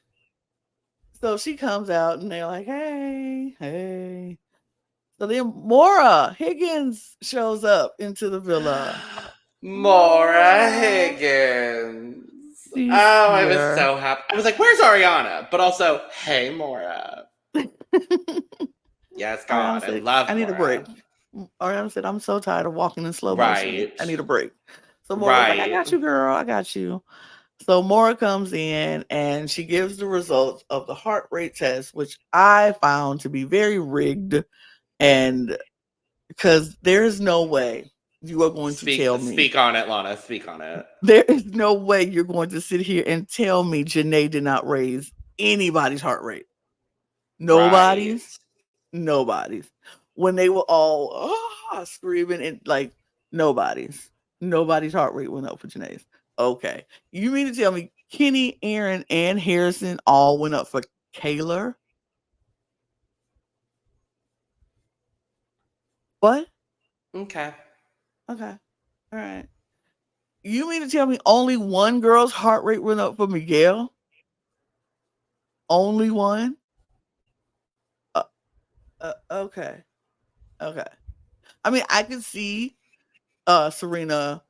so she comes out and they're like, hey, hey. So then Maura Higgins shows up into the villa. Maura Maura, Higgins. she's Oh, I was here. so happy. I was like, where's Ariana? But also, hey, Maura. Yes, Ariana God. I said, love I need a break. Maura. Ariana said, I'm so tired of walking in slow motion. Right. I need a break. So Maura was like, I Right. got you, girl. I got you. So Maura comes in and she gives the results of the heart rate test, which I found to be very rigged. And because there's no way you are going to tell me, Speak on it, Lana. Speak on it. there is no way you're going to sit here and tell me Janae did not raise anybody's heart rate. Right. Nobody's. Nobody's. When they were all screaming and like nobody's heart rate went up for Janae's. Okay. You mean to tell me Kenny, Aaron, and Harrison all went up for Kayla? What? Okay. Okay. All right. You mean to tell me only one girl's heart rate went up for Miguel? Only one? Uh, okay. Okay. I mean, I could see Serena,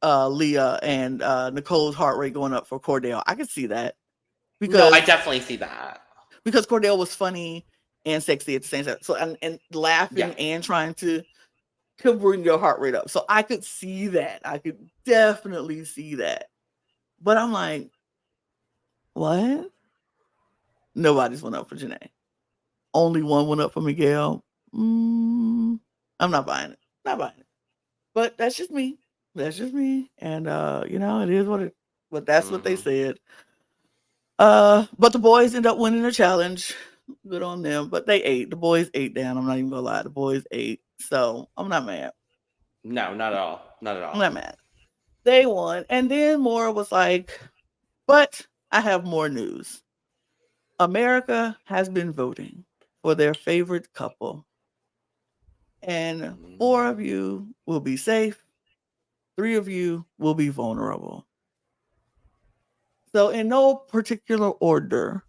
Leah, and Nicole's heart rate going up for Cordell. I could see that No, I because definitely see that. Cordell was funny and sexy at the same time. So and Yeah. laughing and trying to bring your heart rate up. So I could see that. I could definitely see that. But I'm like, what? Nobody's went up for Janae. Only one went up for Miguel. I'm not buying it. Not buying it. But that's just me. That's just me. And it is what it but that's what they Mm-hmm. said. But the boys end up winning the challenge. Good on them. But they ate. The boys ate down. I'm not even gonna lie. The boys ate. So I'm not mad. No, not at all. Not at I'm all. not mad. They won. And then Maura was like, but I have more news. America has been voting for their favorite couple. And 4 of you will be safe. 3 of you will be vulnerable. So in no particular order,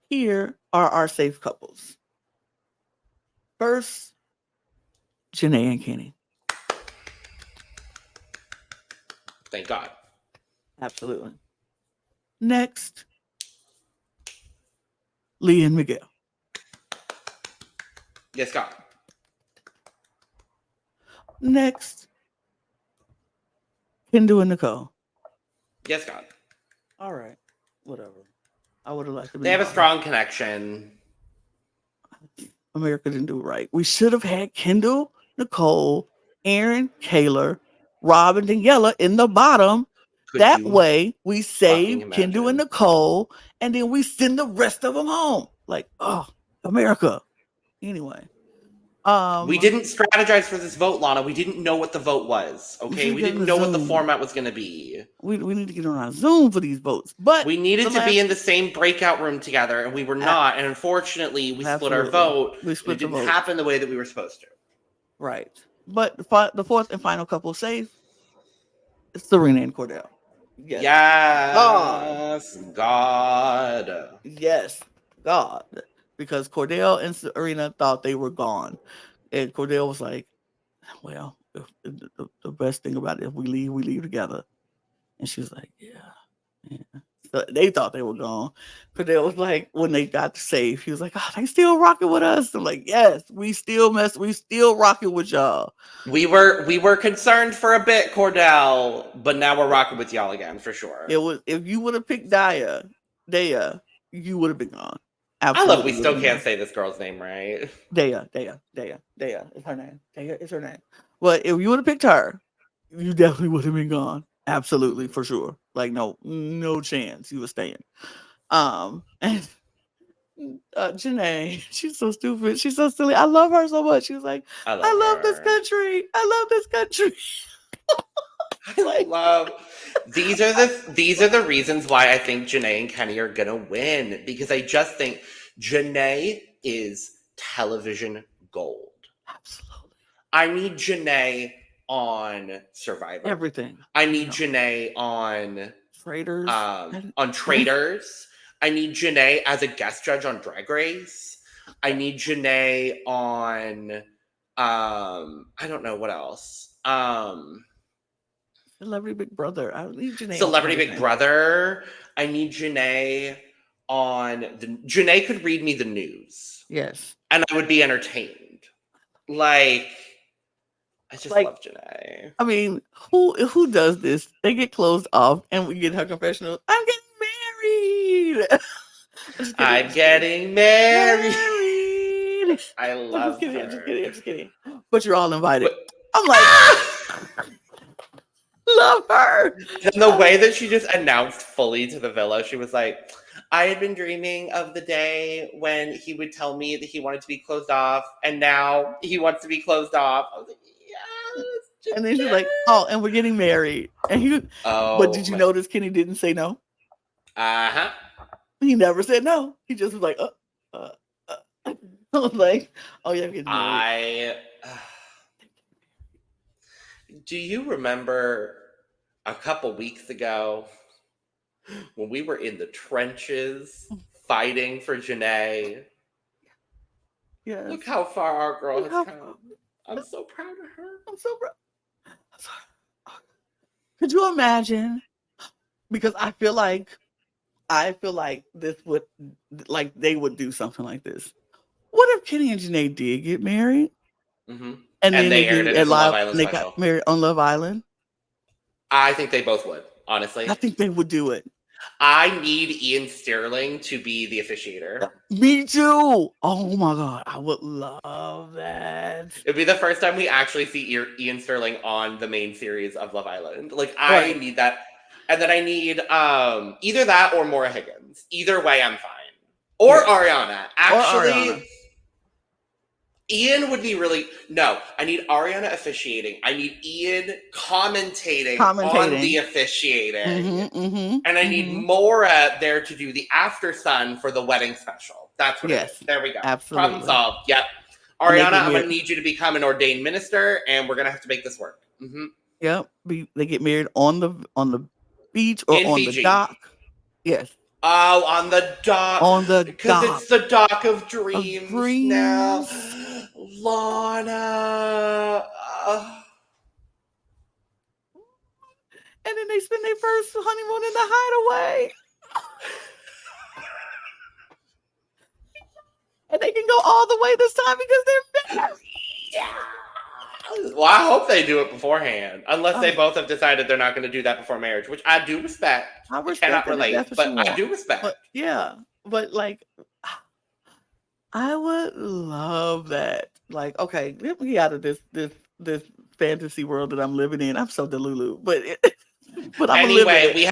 here are our safe couples. First, Janae and Kenny. Thank God. Absolutely. Next, Lee and Miguel. Yes, God. Next, Kendall and Nicole. Yes, God. All right. Whatever. I would have liked to They be have a gone. strong connection. America didn't do it right. We should have had Kendall, Nicole, Aaron, Kayla, Rob, and Daniela in the bottom. Could That you way, we fucking save Kendall and imagine? Nicole, and then we send the rest of them home. Like, oh, America. Anyway, We didn't strategize for this vote, Lana. We didn't know what the vote was. we Okay, should we get in didn't the know what the Zoom. format was going to be. We need to get on our Zoom for these votes. But we needed to be in the same breakout room together, and we were not. And unfortunately, we split our vote. We split it the didn't vote. happen the way that we were supposed to. Right. But the fourth and final couple safe is Serena and Cordell. Yes. Yes, God. Yes, God. Because Cordell and Serena thought they were gone. And Cordell was like, well, the best thing about it, if we leave together. And she was like, yeah. So they thought they were gone. Cordell was like, when they got safe, he was like, oh, they still rocking with us. I'm like, yes, we still rocking with y'all. We were concerned for a bit, Cordell, but now we're rocking with y'all again for sure. It was if you would have picked Daya, you would have been gone. Absolutely. I love we Absolutely still would've been can't gone. say this girl's name right. Daya is her name. Daya is her name. But if you would have picked her, you definitely would have been gone. Absolutely, for sure. Like no chance you were staying. And Janae, she's so stupid. She's so silly. I love her so much. She was like, I I love love this her. country. I love this country. I love these are the reasons why I think Janae and Kenny are gonna win, because I just think Janae is television gold. Absolutely. I need Janae on Survivor. Everything. I need Janae on Traitors. On Traitors. I need Janae as a guest judge on Drag Race. I need Janae on I don't know what else. Celebrity Big Brother. I need Janae. Celebrity Big Brother. I need Janae on Janae could read me the news. Yes. And I would be entertained. Like, I just love Janae. I mean, who does this? They get closed off and we get her confessional. I'm getting married. I'm getting married. I love her. I'm just kidding. But you're all invited. I'm like, love her. And the way that she just announced fully to the villa, she was like, I had been dreaming of the day when he would tell me that he wanted to be closed off, and now he wants to be closed off. I was like, yes. And then she's like, oh, and we're getting married. And but did you notice Kenny didn't say no? Uh-huh. He never said no. He just was like, I was like, oh yeah, I'm getting married. Do you remember a couple weeks ago when we were in the trenches fighting for Janae? Yeah. Look how far our girl has come. I'm so proud of her. I'm so proud. Could you imagine? Because I feel like this would, like, they would do something like this. What if Kenny and Janae did get married? Mm-hmm. And then they aired it as a Love Island they special. got married on Love Island? I think they both would, honestly. I think they would do it. I need Ian Sterling to be the officiator. Me too. Oh my God. I would love that. It'd be the first time we actually see Ian Sterling on the main series of Love Island. Like, I need that. And then I need either that or Maura Higgins. Either way, I'm fine. Or Ariana. Actually, Ian would be really... No, I need Ariana officiating. I need Ian commentating. On the officiating. And I need Maura there to do the after sun for the wedding special. That's what it is. There we go. Absolutely. Problem solved. Yep. Ariana, I'm going to need you to become an ordained minister, and we're going to have to make this work. Mm-hmm. Yep. They get married on the beach or on Fiji. The dock. Yes. Oh, on the dock. On the dock. Because it's the dock of dreams now. Lana. And then they spend their first honeymoon in the hideaway. And they can go all the way this time because they're married. Yeah. Well, I hope they do it beforehand. Unless they both have decided they're not going to do that before marriage, which I do respect. I cannot relate, but I do respect. But like, I would love that. Like, okay, get me out of this fantasy world that I'm living in. I'm so delulu, but anyway, we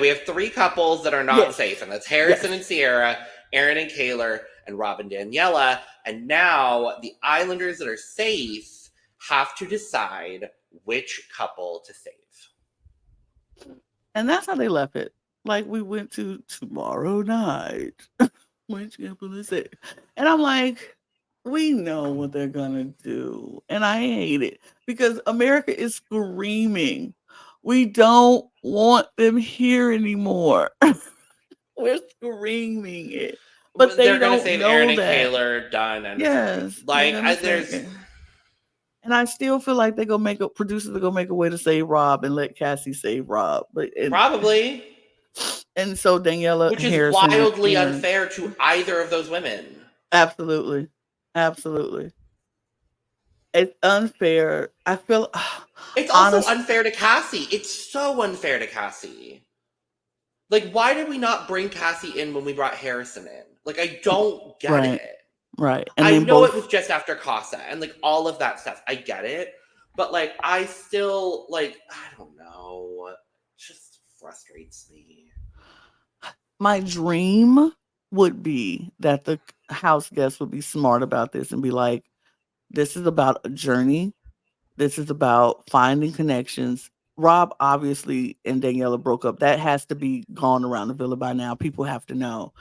have three couples that are not safe, and that's Harrison and Sierra, Aaron and Kaylor, and Rob and Daniela. And now the Islanders that are safe have to decide which couple to save. And that's how they left it. Like, we went to tomorrow night. Which couple is it? And I'm like, we know what they're gonna do. And I hate it because America is screaming. We don't want them here anymore. We're screaming it. But they're going to save Aaron and Kaylor, done. And and I still feel like they're going to make producers are going to make a way to save Rob and let Cassie save Rob. Probably. And so Daniela, which is Harrison, wildly unfair to either of those women. Absolutely. It's unfair. I feel it's also unfair to Cassie. It's so unfair to Cassie. Like, why did we not bring Cassie in when we brought Harrison in? Like, I don't get it. Right. And I know it was just after Casa and, like, all of that stuff. I get it. But, like, I still, like, I don't know. It just frustrates me. My dream would be that the house guests would be smart about this and be like, this is about a journey. This is about finding connections. Rob obviously and Daniela broke up. That has to be gone around the villa by now. People have to know.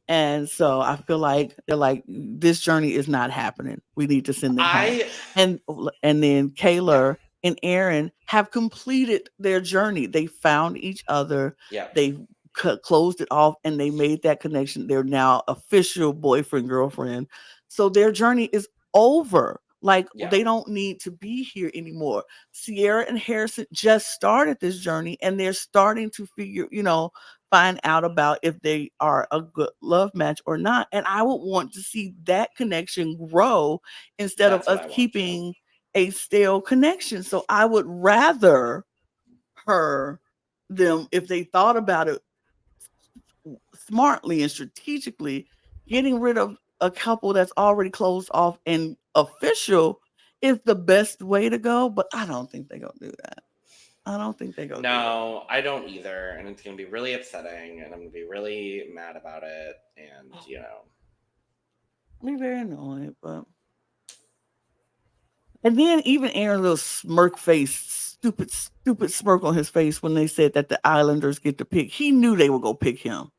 And so I feel like they're like, this journey is not happening. We need to send them home. I And then yeah, Kayla and Aaron have completed their journey. They found each other. yeah, They closed it off and they made that connection. They're now official boyfriend girlfriend. So their journey is over. Like yeah. they don't need to be here anymore. Sierra and Harrison just started this journey and they're starting to find out about if they are a good love match or not. And I would want to see that connection grow instead of That's what us I want to. keeping a stale connection. So I would rather her them, if they thought about it smartly and strategically, getting rid of a couple that's already closed off and official is the best way to go. But I don't think they're gonna do that. I don't think they're gonna do it. No, I don't either, and it's gonna be really upsetting, and I'm gonna be really mad about it, and Be very annoying, but and then even Aaron's little smirk face, stupid smirk on his face when they said that the Islanders get to pick. He knew they would go pick him.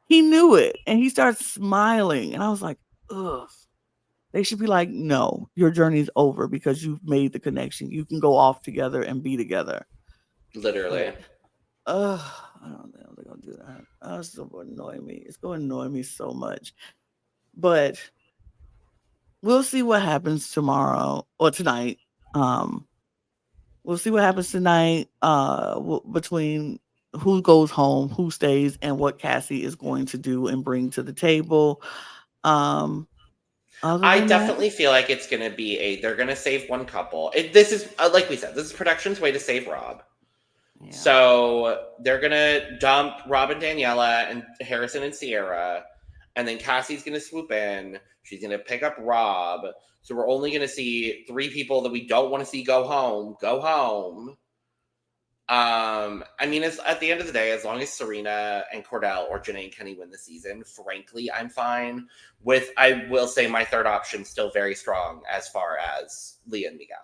He knew it. And he starts smiling. And I was like, ugh. They should be like, no, your journey's over because you've made the connection. You can go off together and be together. literally. But I don't know if they're gonna do that. It's going to annoy me. It's going to annoy me so much. But we'll see what happens tomorrow or tonight. Um, we'll see what happens tonight between who goes home, who stays, and what Cassie is going to do and bring to the table. Um, other I than that, definitely feel like it's gonna be they're gonna save one couple. This is like we said, this is production's way to save Rob. yeah, So they're gonna dump Rob and Daniela and Harrison and Sierra, and then Cassie's gonna swoop in. She's gonna pick up Rob. So we're only gonna see three people that we don't want to see go home. Go home. I mean, it's at the end of the day, as long as Serena and Cordell or Janae and Kenny win the season, frankly, I'm fine with. I will say my third option still very strong as far as Leah and Miguel,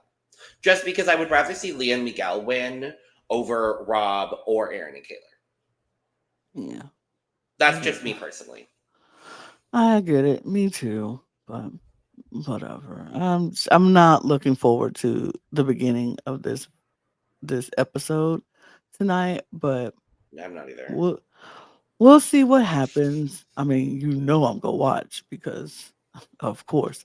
just because I would rather see Leah and Miguel win over Rob or Aaron and Kayla. yeah, That's yeah. just me personally. I get it. Me too. But whatever. I'm not looking forward to the beginning of this episode tonight, but I'm not either. we'll we'll see what happens. I mean, I'm gonna watch because of course.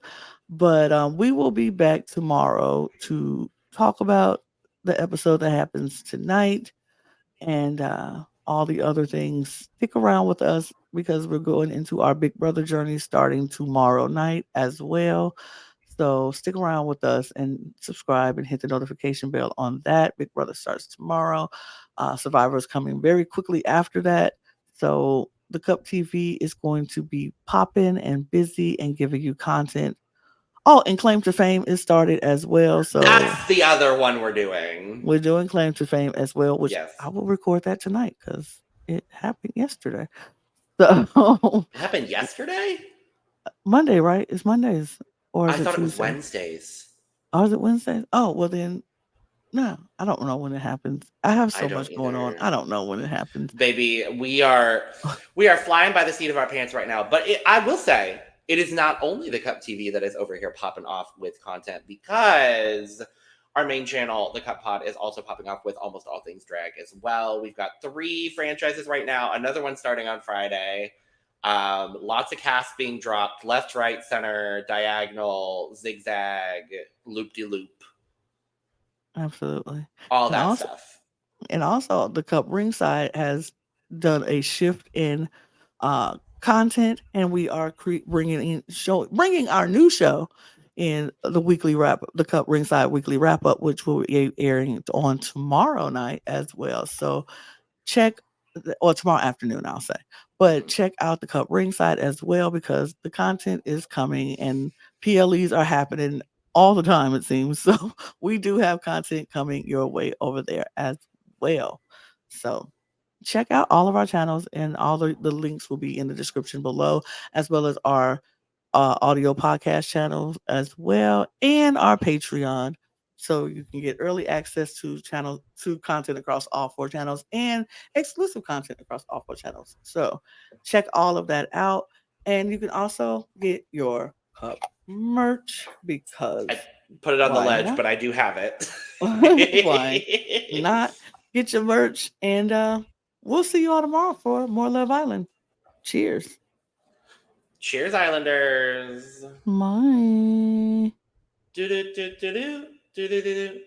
But we will be back tomorrow to talk about the episode that happens tonight and all the other things. Stick around with us because we're going into our Big Brother journey starting tomorrow night as well. So stick around with us and subscribe and hit the notification bell on that. Big Brother starts tomorrow. Survivor is coming very quickly after that. So the Cup TV is going to be popping and busy and giving you content. Oh, and Claim to Fame is started as well. So That's the other one we're doing. we're doing Claim to Fame as well, which Yes. I will record that tonight because it happened yesterday. So It happened yesterday? Monday, right? It's Mondays or I is it thought it was Tuesday? Wednesdays. Or is it Wednesday? Oh, well then, no, I don't know when it happens. I have I so don't much going on. either. I don't know when it happens. Baby, we are flying by the seat of our pants right now. But I will say, it is not only the Cup TV that is over here popping off with content, because our main channel, the Cup Pod, is also popping off with almost all things drag as well. We've got 3 franchises right now. Another one starting on Friday. Lots of casts being dropped left, right, center, diagonal, zigzag, loop de loop, Absolutely. all And that also, stuff. the Cup Ringside has done a shift in content, and we are bringing our new show in the Cup Ringside weekly wrap up, which will be airing on tomorrow night as well. So check or tomorrow afternoon, I'll say. But Mhm. check out the Cup Ringside as well because the content is coming and PLEs are happening all the time, it seems. So we do have content coming your way over there as well. So check out all of our channels, and all the links will be in the description below, as well as our audio podcast channels as well, and our Patreon. So you can get early access to content across all four channels, and exclusive content across all four channels. So check all of that out. And you can also get your cup merch, because I put it on the why ledge, not? but I do have it. Why not get your merch? And we'll see you all tomorrow for more Love Island. Cheers. Cheers, Islanders. Bye. Do do do do do do do do.